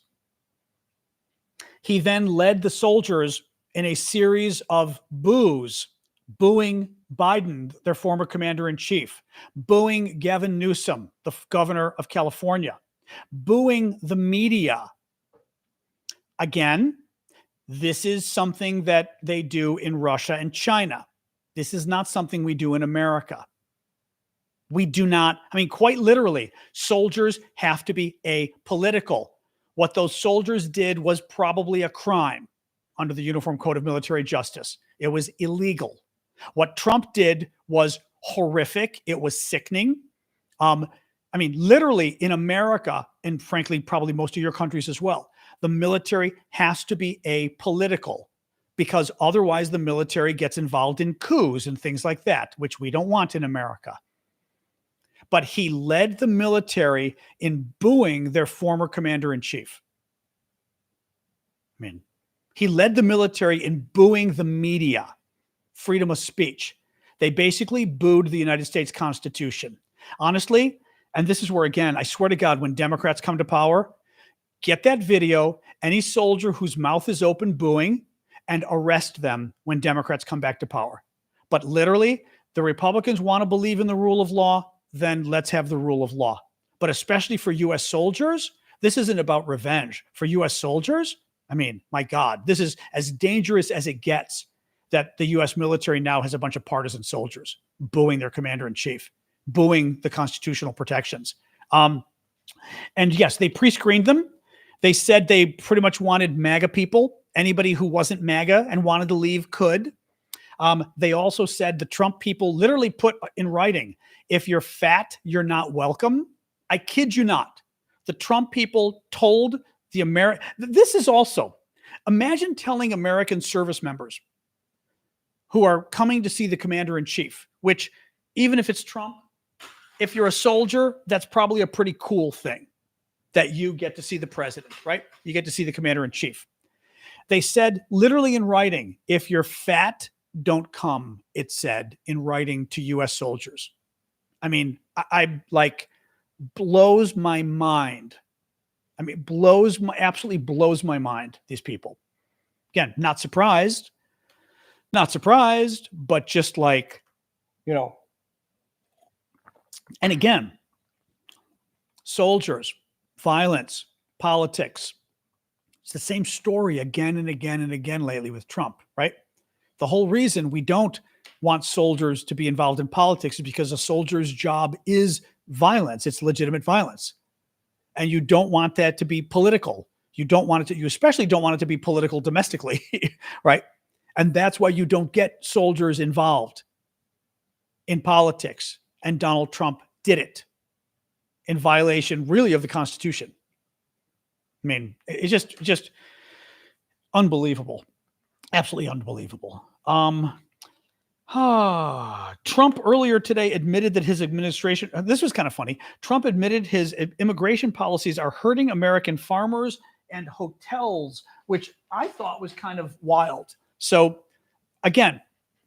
A: He then led the soldiers in a series of boos, booing Biden, their former commander-in-chief, booing Gavin Newsom, the governor of California, booing the media. Again, this is something that they do in Russia and China. This is not something we do in America. We do not, quite literally, soldiers have to be apolitical. What those soldiers did was probably a crime under the Uniform Code of Military Justice. It was illegal. What Trump did was horrific. It was sickening. Literally in America, and frankly, probably most of your countries as well, the military has to be apolitical because otherwise the military gets involved in coups and things like that, which we don't want in America. But he led the military in booing their former commander-in-chief. He led the military in booing the media, freedom of speech. They basically booed the United States Constitution. Honestly, and this is where, again, I swear to God, when Democrats come to power, get that video, any soldier whose mouth is open booing, and arrest them when Democrats come back to power. But literally, the Republicans want to believe in the rule of law, then let's have the rule of law. But especially for U.S. soldiers, this isn't about revenge. For U.S. soldiers, my God, this is as dangerous as it gets that the U.S. military now has a bunch of partisan soldiers booing their commander-in-chief, booing the constitutional protections. And yes, they pre-screened them. They said they pretty much wanted MAGA people. Anybody who wasn't MAGA and wanted to leave could. They also said the Trump people literally put in writing, if you're fat, you're not welcome. I kid you not. The Trump people told the this is also, imagine telling American service members who are coming to see the commander-in-chief, which even if it's Trump, if you're a soldier, that's probably a pretty cool thing that you get to see the president, right? You get to see the commander-in-chief. They said literally in writing, if you're fat, don't come, it said in writing to U.S. soldiers. I blows my mind. Absolutely blows my mind, these people. Again, not surprised, but just and again, soldiers, violence, politics. It's the same story again and again and again lately with Trump, right? The whole reason we don't want soldiers to be involved in politics is because a soldier's job is violence. It's legitimate violence. And you don't want that to be political. You especially don't want it to be political domestically, right? And that's why you don't get soldiers involved in politics. And Donald Trump did it in violation really of the Constitution. I mean, it's just unbelievable. Absolutely unbelievable. Trump earlier today admitted that his administration, this was kind of funny. Trump admitted his immigration policies are hurting American farmers and hotels, which I thought was kind of wild. So again,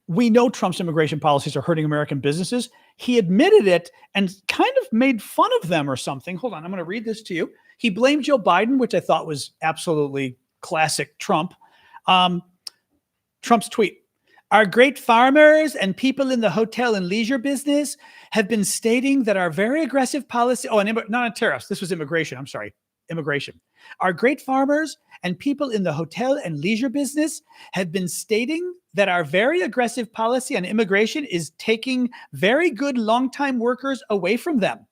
A: we know Trump's immigration policies are hurting American businesses. He admitted it and kind of made fun of them or something. Hold on, I'm going to read this to you. He blamed Joe Biden, which I thought was absolutely classic Trump. Trump's tweet: "Our great farmers and people in the hotel and leisure business have been stating that our very aggressive policy," not on tariffs, this was immigration, I'm sorry, immigration. "Our great farmers and people in the hotel and leisure business have been stating that our very aggressive policy on immigration is taking very good long-time workers away from them,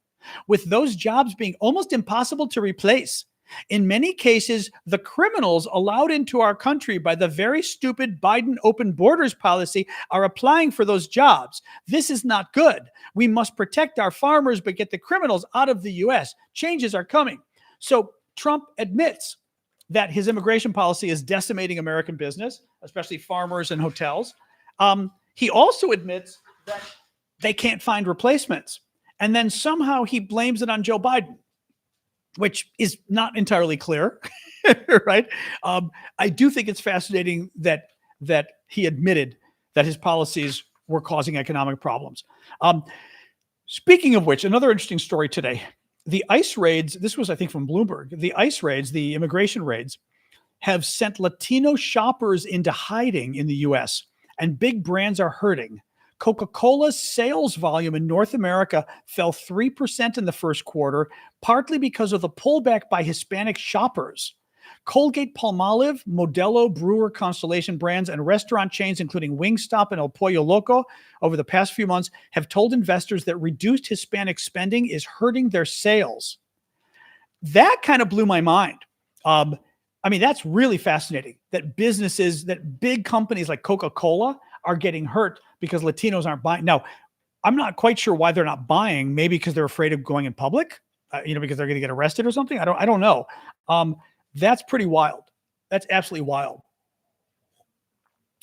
A: with those jobs being almost impossible to replace. In many cases, the criminals allowed into our country by the very stupid Biden open borders policy are applying for those jobs. This is not good. We must protect our farmers, but get the criminals out of the U.S. Changes are coming." So Trump admits that his immigration policy is decimating American business, especially farmers and hotels. He also admits that they can't find replacements. And then somehow he blames it on Joe Biden, which is not entirely clear, right? I do think it's fascinating that he admitted that his policies were causing economic problems. Speaking of which, another interesting story today. The ICE raids, this was, I think, from Bloomberg, the ICE raids, the immigration raids, have sent Latino shoppers into hiding in the U.S., and big brands are hurting. Coca-Cola's sales volume in North America fell 3% in the first quarter, partly because of the pullback by Hispanic shoppers. Colgate-Palmolive, Modelo, Brewer, Constellation brands, and restaurant chains, including Wingstop and El Pollo Loco, over the past few months have told investors that reduced Hispanic spending is hurting their sales. That kind of blew my mind. I mean, that's really fascinating that businesses, that big companies like Coca-Cola are getting hurt because Latinos aren't buying. Now, I'm not quite sure why they're not buying. Maybe because they're afraid of going in public, because they're going to get arrested or something. I don't know. That's pretty wild. That's absolutely wild.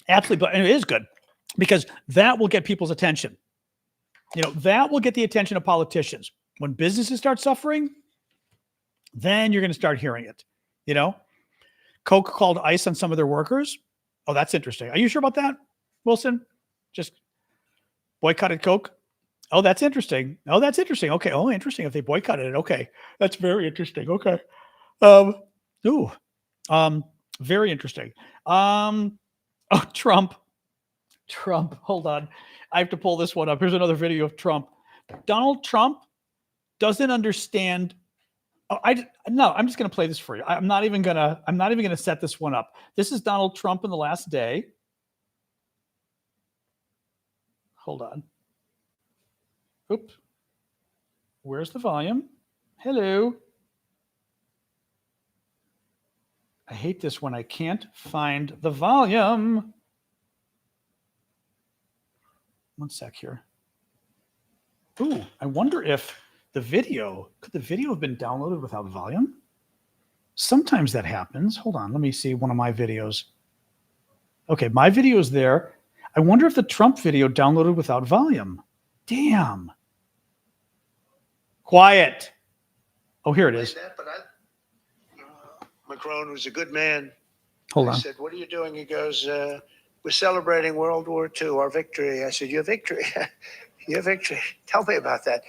A: Absolutely, but it is good because that will get people's attention. That will get the attention of politicians. When businesses start suffering, then you're going to start hearing it. Coke called ICE on some of their workers. Oh, that's interesting. Are you sure about that, Wilson? Just boycotted Coke? Oh, that's interesting. Okay. Oh, interesting. If they boycotted it. Okay. That's very interesting. Okay. Very interesting. Trump. Hold on. I have to pull this one up. Here's another video of Trump. Donald Trump doesn't understand. I'm just going to play this for you. I'm not even going to set this one up. This is Donald Trump in the last day. Hold on. Oops. Where's the volume? Hello. I hate this when I can't find the volume. One sec here. Ooh, I wonder if could the video have been downloaded without volume? Sometimes that happens. Hold on, let me see one of my videos. Okay, my video is there. I wonder if the Trump video downloaded without volume. Damn. Quiet. Oh, here it is.
F: Macron was a good man.
A: Hold on.
F: I said, "What are you doing?" He goes, "We're celebrating World War II, our victory." I said, "Your victory? Your victory? Tell me about that."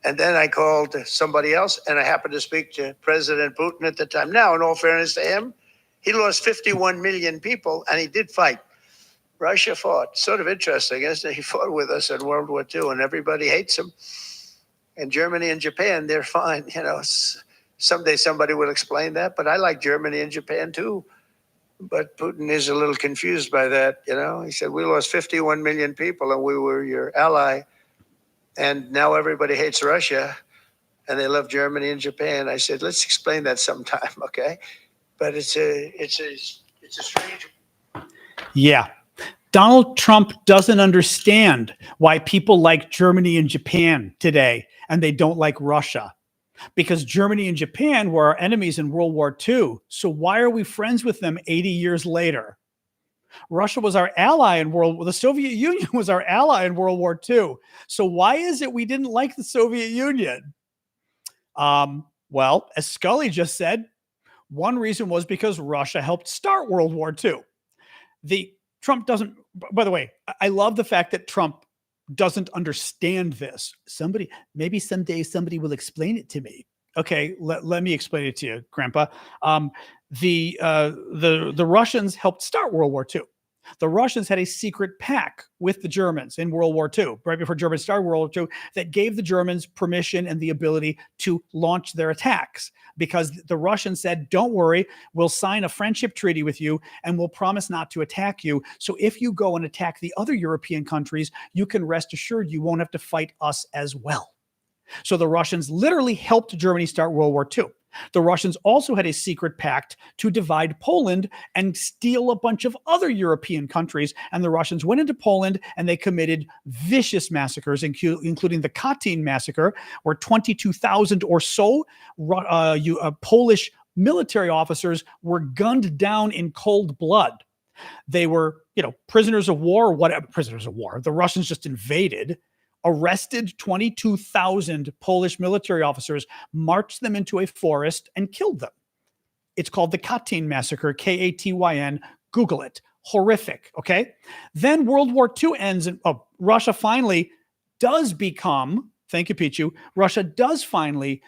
F: And then I called somebody else, and I happened to speak to President Putin at the time. Now, in all fairness to him, he lost 51 million people, and he did fight. Russia fought. Sort of interesting, isn't it? He fought with us in World War II, and everybody hates him. And Germany and Japan, they're fine. Someday somebody will explain that, but I like Germany and Japan too. But Putin is a little confused by that. He said, "We lost 51 million people, and we were your ally. And now everybody hates Russia, and they love Germany and Japan." I said, "Let's explain that sometime, okay?" But it's a strange.
A: Yeah. Donald Trump doesn't understand why people like Germany and Japan today, and they don't like Russia. because Germany and Japan were our enemies in World War II. So why are we friends with them 80 years later? Russia was our ally in the Soviet Union was our ally in World War II. So why is it we didn't like the Soviet Union? Well, as Scully just said, one reason was because Russia helped start World War II. Trump doesn't, by the way, I love the fact that Trump doesn't understand this. Maybe someday somebody will explain it to me. Okay, let me explain it to you, Grandpa. The Russians helped start World War II. The Russians had a secret pact with the Germans in World War II, right before Germans started World War II, that gave the Germans permission and the ability to launch their attacks, because the Russians said, don't worry, we'll sign a friendship treaty with you and we'll promise not to attack you. So if you go and attack the other European countries, you can rest assured you won't have to fight us as well. So the Russians literally helped Germany start World War II. The Russians also had a secret pact to divide Poland and steal a bunch of other European countries. And the Russians went into Poland and they committed vicious massacres, including the Katyn massacre, where 22,000 or so Polish military officers were gunned down in cold blood. They were, prisoners of war, whatever, prisoners of war. The Russians just invaded, arrested 22,000 Polish military officers, marched them into a forest, and killed them. It's called the Katyn massacre, Katyn. Google it. Horrific, okay? Then World War II ends, and Russia finally does become, thank you, Pichu, Russia does finally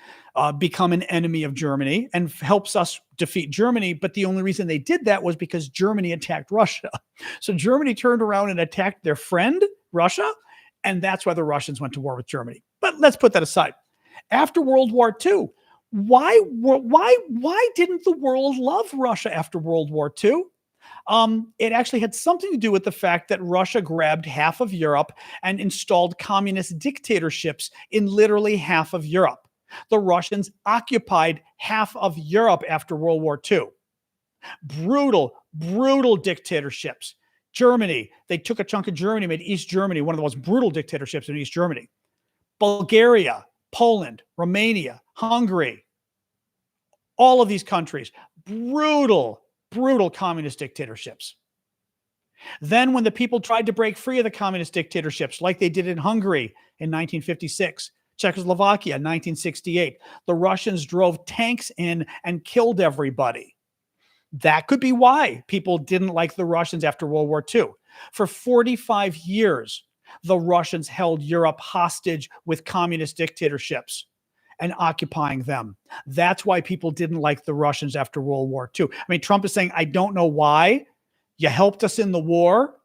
A: become an enemy of Germany and helps us defeat Germany. But the only reason they did that was because Germany attacked Russia. So Germany turned around and attacked their friend, Russia, and that's why the Russians went to war with Germany. But let's put that aside. After World War II, why didn't the world love Russia after World War II? It actually had something to do with the fact that Russia grabbed half of Europe and installed communist dictatorships in literally half of Europe. The Russians occupied half of Europe after World War II. Brutal dictatorships. Germany, they took a chunk of Germany, made East Germany one of the most brutal dictatorships in East Germany. Bulgaria, Poland, Romania, Hungary, all of these countries, brutal communist dictatorships. Then when the people tried to break free of the communist dictatorships, like they did in Hungary in 1956, Czechoslovakia in 1968, the Russians drove tanks in and killed everybody. That could be why people didn't like the Russians after World War II. For 45 years, the Russians held Europe hostage with communist dictatorships and occupying them. That's why people didn't like the Russians after World War II. I mean, Trump is saying, I don't know why. You helped us in the war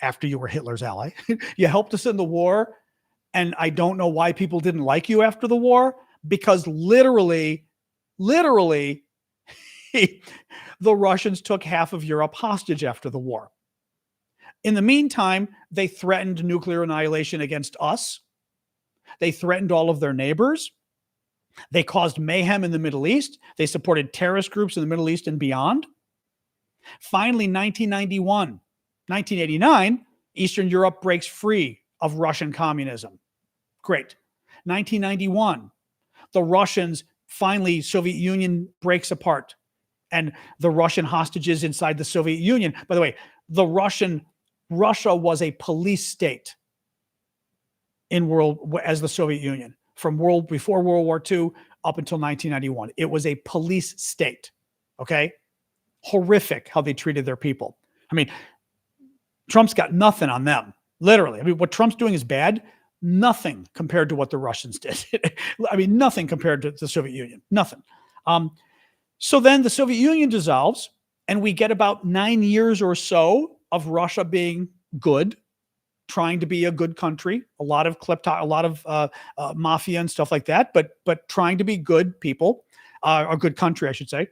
A: after you were Hitler's ally. You helped us in the war, and I don't know why people didn't like you after the war, because literally, the Russians took half of Europe hostage after the war. In the meantime, they threatened nuclear annihilation against us. They threatened all of their neighbors. They caused mayhem in the Middle East. They supported terrorist groups in the Middle East and beyond. Finally, 1989, Eastern Europe breaks free of Russian communism. Great. 1991, the Russians, finally, Soviet Union breaks apart. And the Russian hostages inside the Soviet Union. By the way, Russia was a police state as the Soviet Union from before World War II up until 1991. It was a police state. Okay, horrific how they treated their people. I mean, Trump's got nothing on them. Literally, I mean, what Trump's doing is bad. Nothing compared to what the Russians did. I mean, nothing compared to the Soviet Union. Nothing. So then the Soviet Union dissolves, and we get about 9 years or so of Russia being good, trying to be a good country, a lot of mafia and stuff like that, but trying to be good people, a good country, I should say.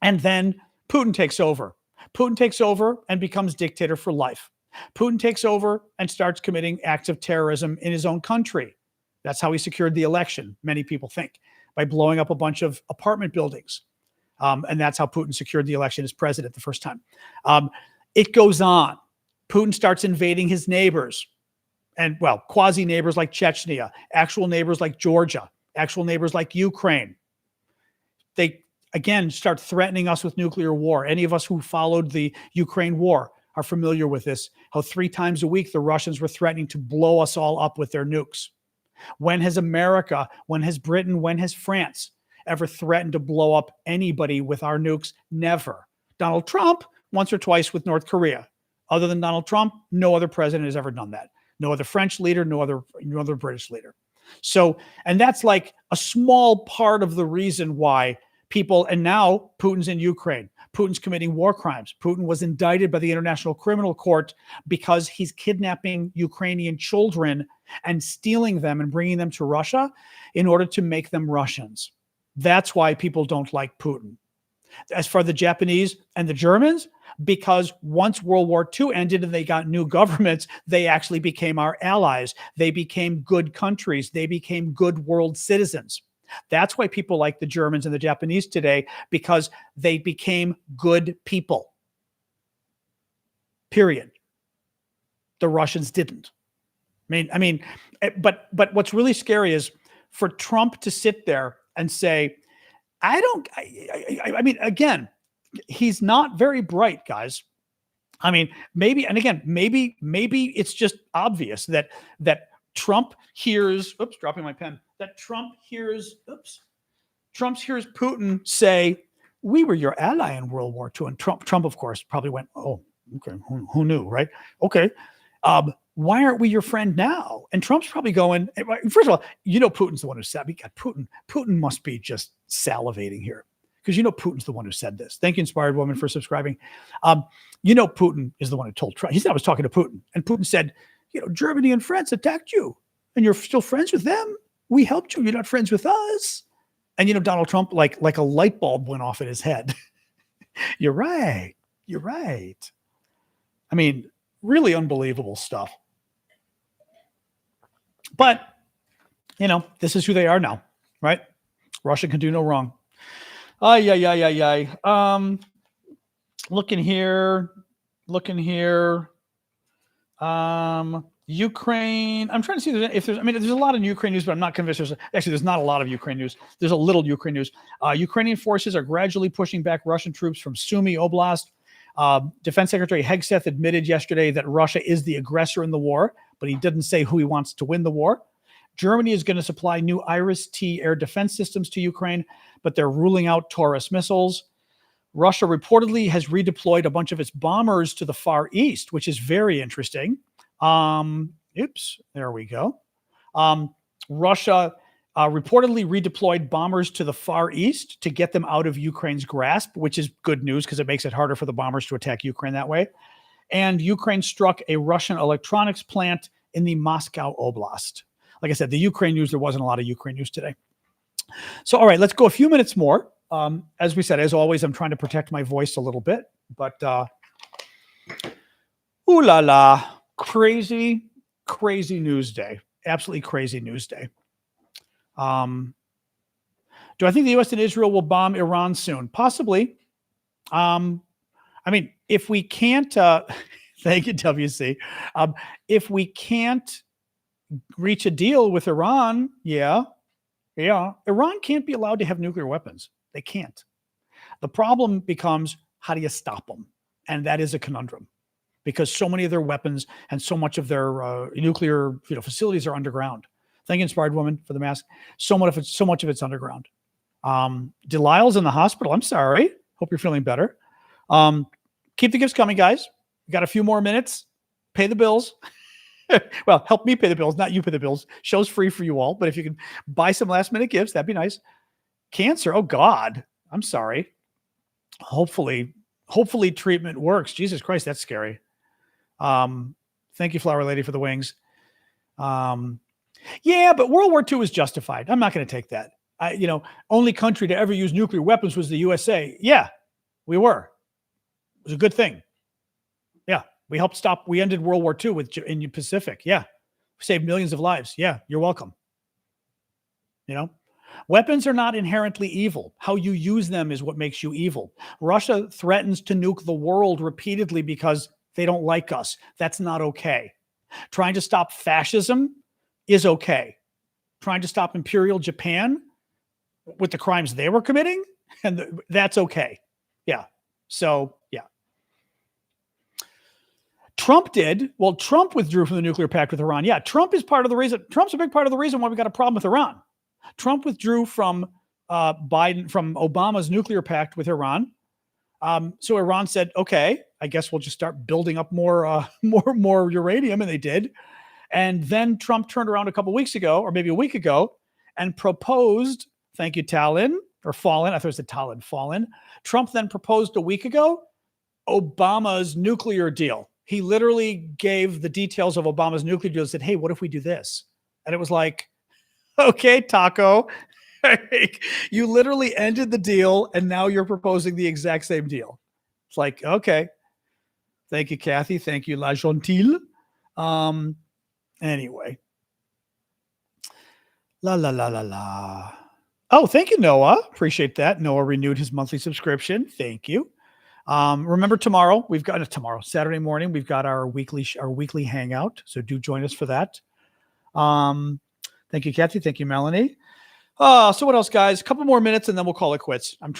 A: And then Putin takes over. Putin takes over and becomes dictator for life. Putin takes over and starts committing acts of terrorism in his own country. That's how he secured the election, many people think, by blowing up a bunch of apartment buildings. And that's how Putin secured the election as president the first time. It goes on. Putin starts invading his neighbors, and quasi neighbors like Chechnya, actual neighbors like Georgia. actual neighbors like Ukraine. They, again, start threatening us with nuclear war. Any of us who followed the Ukraine war are familiar with this, how 3 times a week the Russians were threatening to blow us all up with their nukes. When has America, when has Britain, when has France ever threatened to blow up anybody with our nukes? Never. Donald Trump, once or twice with North Korea. Other than Donald Trump, no other president has ever done that. No other French leader, no other British leader. So, and that's like a small part of the reason why people, and now Putin's in Ukraine. Putin's committing war crimes. Putin was indicted by the International Criminal Court because he's kidnapping Ukrainian children and stealing them and bringing them to Russia in order to make them Russians. That's why people don't like Putin. As for the Japanese and the Germans, because once World War II ended and they got new governments, they actually became our allies. They became good countries. They became good world citizens. That's why people like the Germans and the Japanese today, because they became good people. Period. The Russians didn't. But what's really scary is for Trump to sit there and say, again, he's not very bright, guys. Maybe it's just obvious that Trump hears, dropping my pen, that Trump hears Putin say, we were your ally in World War II. And Trump, of course, probably went, oh, okay, who knew, right? Okay. Why aren't we your friend now? And Trump's probably going, first of all, Putin's the one who said, we got Putin. Putin must be just salivating here because Putin's the one who said this. Thank you, Inspired Woman, for subscribing. Putin is the one who told Trump. He said, I was talking to Putin. And Putin said, Germany and France attacked you and you're still friends with them. We helped you. You're not friends with us. And, Donald Trump, like a light bulb went off in his head. You're right. You're right. Really unbelievable stuff. But, this is who they are now, right? Russia can do no wrong. Looking here. Ukraine. I'm trying to see if there's a lot of Ukraine news, but I'm not convinced. There's not a lot of Ukraine news. There's a little Ukraine news. Ukrainian forces are gradually pushing back Russian troops from Sumy Oblast. Defense Secretary Hegseth admitted yesterday that Russia is the aggressor in the war, but he didn't say who he wants to win the war. Germany is going to supply new Iris-T air defense systems to Ukraine, but they're ruling out Taurus missiles. Russia reportedly has redeployed a bunch of its bombers to the Far East, which is very interesting. There we go. Russia reportedly redeployed bombers to the Far East to get them out of Ukraine's grasp, which is good news because it makes it harder for the bombers to attack Ukraine that way. And Ukraine struck a Russian electronics plant in the Moscow Oblast. Like I said, the Ukraine news, there wasn't a lot of Ukraine news today. So, all right, let's go a few minutes more. As we said, as always, I'm trying to protect my voice a little bit, but ooh la la, crazy news day. Absolutely crazy news day. Do I think the U.S. and Israel will bomb Iran soon? Possibly. If we can't, thank you, WC. If we can't reach a deal with Iran, Iran can't be allowed to have nuclear weapons. They can't. The problem becomes, how do you stop them? And that is a conundrum because so many of their weapons and so much of their nuclear facilities are underground. Thank you, Inspired Woman, for the mask. So much of it's underground. Delisle's in the hospital. I'm sorry. Hope you're feeling better. Keep the gifts coming, guys. We got a few more minutes. Pay the bills. Well, help me pay the bills, not you pay the bills. Show's free for you all, but if you can buy some last minute gifts, that'd be nice. Cancer. Oh God. I'm sorry. Hopefully treatment works. Jesus Christ, that's scary. Thank you, Flower Lady, for the wings. Yeah, but World War II was justified. I'm not going to take that. Only country to ever use nuclear weapons was the USA. Yeah, we were. It was a good thing. Yeah, we ended World War II in the Pacific. Yeah, we saved millions of lives. Yeah, you're welcome. Weapons are not inherently evil. How you use them is what makes you evil. Russia threatens to nuke the world repeatedly because they don't like us. That's not okay. Trying to stop fascism is okay. trying to stop Imperial Japan with the crimes they were committing, and that's okay. Yeah. So, yeah. Trump did. Well, Trump withdrew from the nuclear pact with Iran. Yeah, Trump is part of the reason. Trump's a big part of the reason why we got a problem with Iran. Trump withdrew from Obama's nuclear pact with Iran. So Iran said, okay, I guess we'll just start building up more uranium, and they did. And then Trump turned around a couple weeks ago, or maybe a week ago, and proposed, thank you, Talon, or Fallen. I thought it said Talon, Fallen. Trump then proposed a week ago Obama's nuclear deal. He literally gave the details of Obama's nuclear deal and said, hey, what if we do this? And it was like, okay, Taco, you literally ended the deal and now you're proposing the exact same deal. It's like, okay. Thank you, Kathy. Thank you, La Gentile. Anyway. La, la, la, la, la. Oh, thank you, Noah. Appreciate that. Noah renewed his monthly subscription. Thank you. Remember tomorrow, Saturday morning, we've got our weekly hangout. So do join us for that. Thank you, Kathy. Thank you, Melanie. So what else, guys? A couple more minutes and then we'll call it quits. I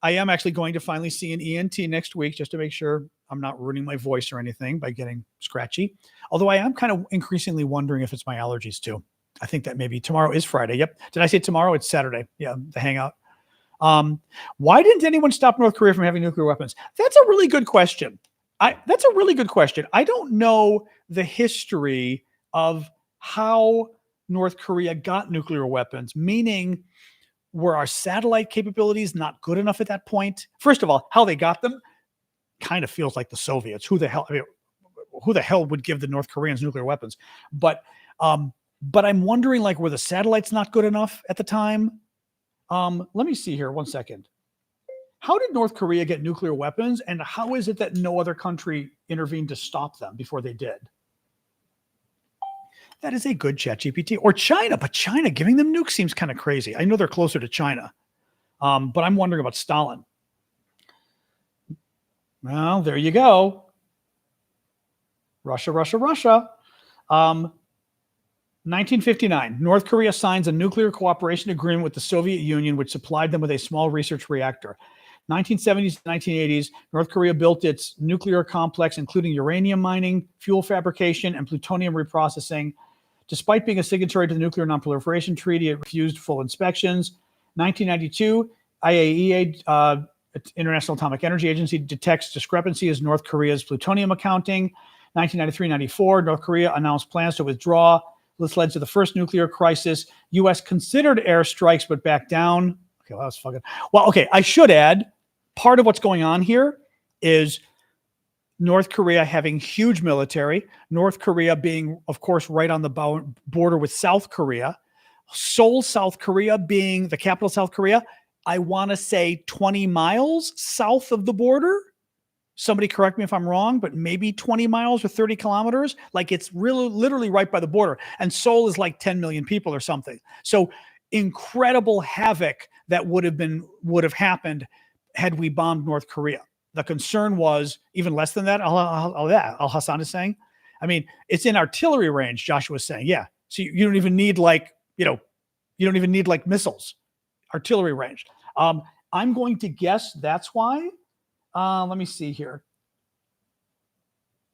A: am actually going to finally see an ENT next week just to make sure I'm not ruining my voice or anything by getting scratchy. Although I am kind of increasingly wondering if it's my allergies too. I think that maybe tomorrow is Friday. Yep. Did I say tomorrow? It's Saturday. Yeah, the hangout. Why didn't anyone stop North Korea from having nuclear weapons? That's a really good question. I don't know the history of how North Korea got nuclear weapons, meaning were our satellite capabilities not good enough at that point? First of all, how they got them kind of feels like the Soviets. Who the hell would give the North Koreans nuclear weapons? But I'm wondering, like, were the satellites not good enough at the time? Let me see here. 1 second. How did North Korea get nuclear weapons, and how is it that no other country intervened to stop them before they did? That is a good ChatGPT. Or China, but China giving them nukes seems kind of crazy. I know they're closer to China, but I'm wondering about Stalin. Well, there you go. Russia. 1959, North Korea signs a nuclear cooperation agreement with the Soviet Union, which supplied them with a small research reactor. 1970s to 1980s, North Korea built its nuclear complex, including uranium mining, fuel fabrication, and plutonium reprocessing. Despite being a signatory to the Nuclear Non-Proliferation Treaty, it refused full inspections. 1992, IAEA, International Atomic Energy Agency, detects discrepancies in North Korea's plutonium accounting. 1993-94, North Korea announced plans to withdraw. This led to the first nuclear crisis. U.S. considered airstrikes, but backed down. Okay, well, that was fucking... Well, okay, I should add, part of what's going on here is North Korea having huge military, North Korea being, of course, right on the border with South Korea, Seoul, South Korea being the capital of South Korea, I want to say 20 miles south of the border. Somebody correct me if I'm wrong, but maybe 20 miles or 30 kilometers. Like, it's really literally right by the border. And Seoul is like 10 million people or something. So incredible havoc that would have happened had we bombed North Korea. The concern was even less than that. Al Hassan is saying. I mean, it's in artillery range, Joshua is saying. Yeah. So you don't even need missiles. Artillery range. I'm going to guess that's why. Let me see here.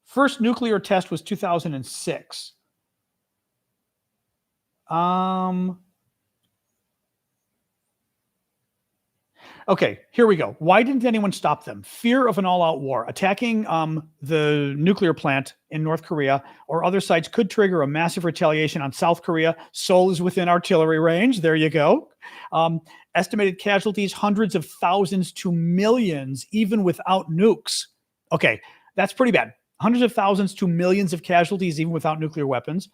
A: First nuclear test was 2006. Okay, here we go. Why didn't anyone stop them? Fear of an all-out war. Attacking the nuclear plant in North Korea or other sites could trigger a massive retaliation on South Korea. Seoul is within artillery range. There you go. Estimated casualties, hundreds of thousands to millions, even without nukes. Okay, that's pretty bad. Hundreds of thousands to millions of casualties, even without nuclear weapons.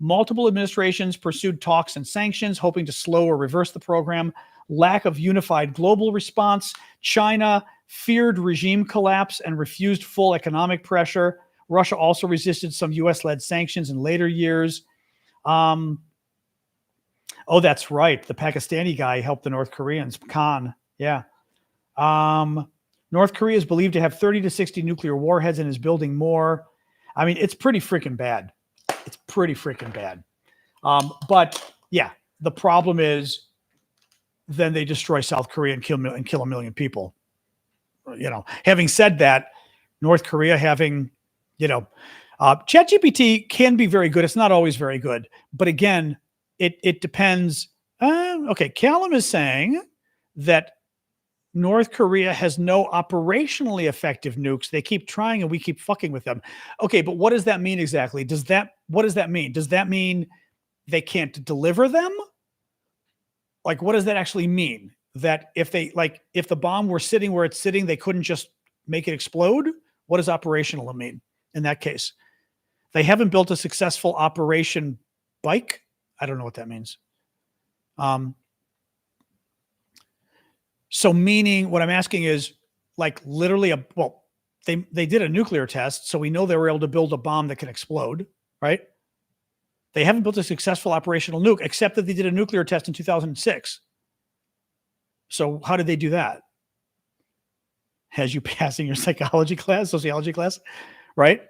A: Multiple administrations pursued talks and sanctions, hoping to slow or reverse the program. Lack of unified global response. China feared regime collapse and refused full economic pressure. Russia also resisted some U.S.-led sanctions in later years. Oh, that's right. The Pakistani guy helped the North Koreans. Khan. Yeah. North Korea is believed to have 30 to 60 nuclear warheads and is building more. I mean, it's pretty freaking bad. It's pretty freaking bad. But yeah, the problem is then they destroy South Korea and kill a million people. Having said that, North Korea having, ChatGPT can be very good. It's not always very good, but again, it depends. Okay, Callum is saying that North Korea has no operationally effective nukes. They keep trying and we keep fucking with them. Okay, but what does that mean exactly? What does that mean? Does that mean they can't deliver them? Like, what does that actually mean? That if the bomb were sitting where it's sitting, they couldn't just make it explode? What does operational mean in that case? They haven't built a successful operation bike. I don't know what that means. So meaning what I'm asking is like literally they did a nuclear test. So we know they were able to build a bomb that can explode, right? They haven't built a successful operational nuke, except that they did a nuclear test in 2006. So how did they do that? As you passing your sociology class, right?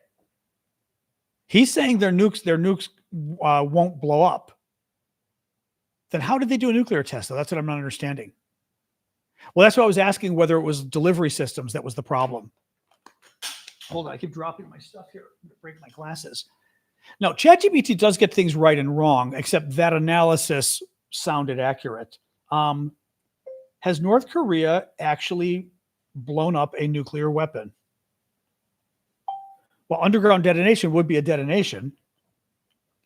A: He's saying their nukes won't blow up. Then how did they do a nuclear test? Though? That's what I'm not understanding. Well, that's what I was asking, whether it was delivery systems that was the problem. Hold on, I keep dropping my stuff here. I'm going to break my glasses. Now, ChatGPT does get things right and wrong, except that analysis sounded accurate. Has North Korea actually blown up a nuclear weapon? Well, underground detonation would be a detonation.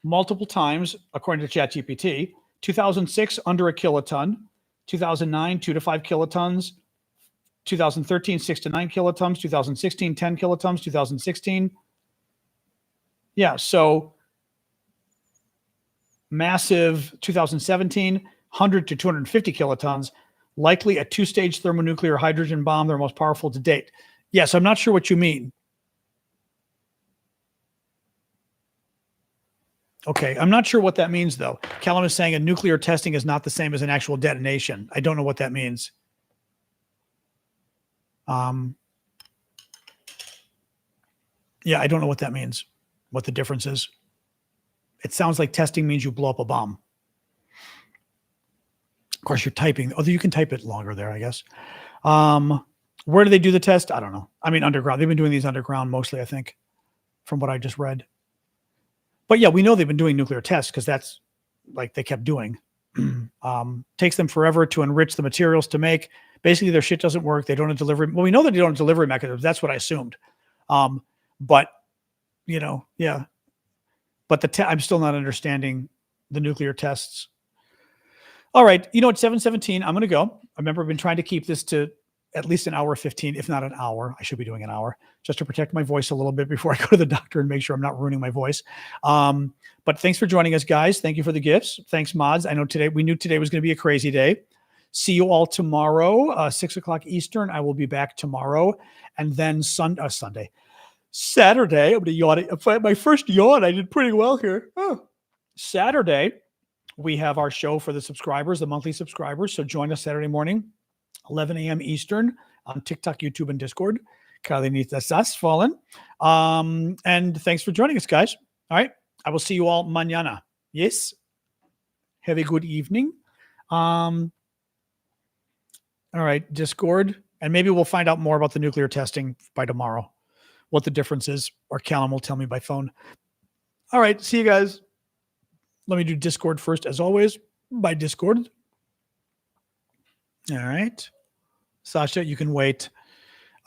A: Multiple times, according to ChatGPT. 2006, under a kiloton. 2009, 2 to 5 kilotons. 2013, 6 to 9 kilotons. 2016, 10 kilotons. 2016. Yeah, so massive 2017, 100 to 250 kilotons, likely a two-stage thermonuclear hydrogen bomb, their most powerful to date. Yes, I'm not sure what you mean. Okay, I'm not sure what that means, though. Callum is saying a nuclear testing is not the same as an actual detonation. I don't know what that means. Yeah, I don't know what that means, what the difference is. It sounds like testing means you blow up a bomb. Of course, you're typing. Although you can type it longer there, I guess. Where do they do the test? I don't know. I mean, underground. They've been doing these underground mostly, I think, from what I just read. But yeah, we know they've been doing nuclear tests because that's like they kept doing. Takes them forever to enrich the materials to make. Basically, their shit doesn't work. They don't have delivery. Well, we know that they don't have delivery mechanisms. That's what I assumed. But yeah. But I'm still not understanding the nuclear tests. All right. At 7:17, I'm going to go. I remember I've been trying to keep this to at least an hour 15, if not an hour. I should be doing an hour just to protect my voice a little bit before I go to the doctor and make sure I'm not ruining my voice. But thanks for joining us, guys. Thank you for the gifts. Thanks, mods. I know we knew today was going to be a crazy day. See you all tomorrow, 6:00 Eastern. I will be back tomorrow. And then Saturday, I'm going to yawn. My first yawn, I did pretty well here. Oh. Saturday, we have our show for the subscribers, the monthly subscribers. So join us Saturday morning, 11 a.m. Eastern on TikTok, YouTube, and Discord. Kalinitas fallen. And thanks for joining us, guys. All right. I will see you all mañana. Yes. Have a good evening. All right. Discord. And maybe we'll find out more about the nuclear testing by tomorrow, what the difference is, or Callum will tell me by phone. All right. See you guys. Let me do Discord first, as always, by Discord. All right. Sasha, you can wait.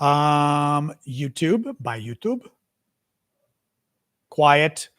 A: YouTube, by YouTube. Quiet.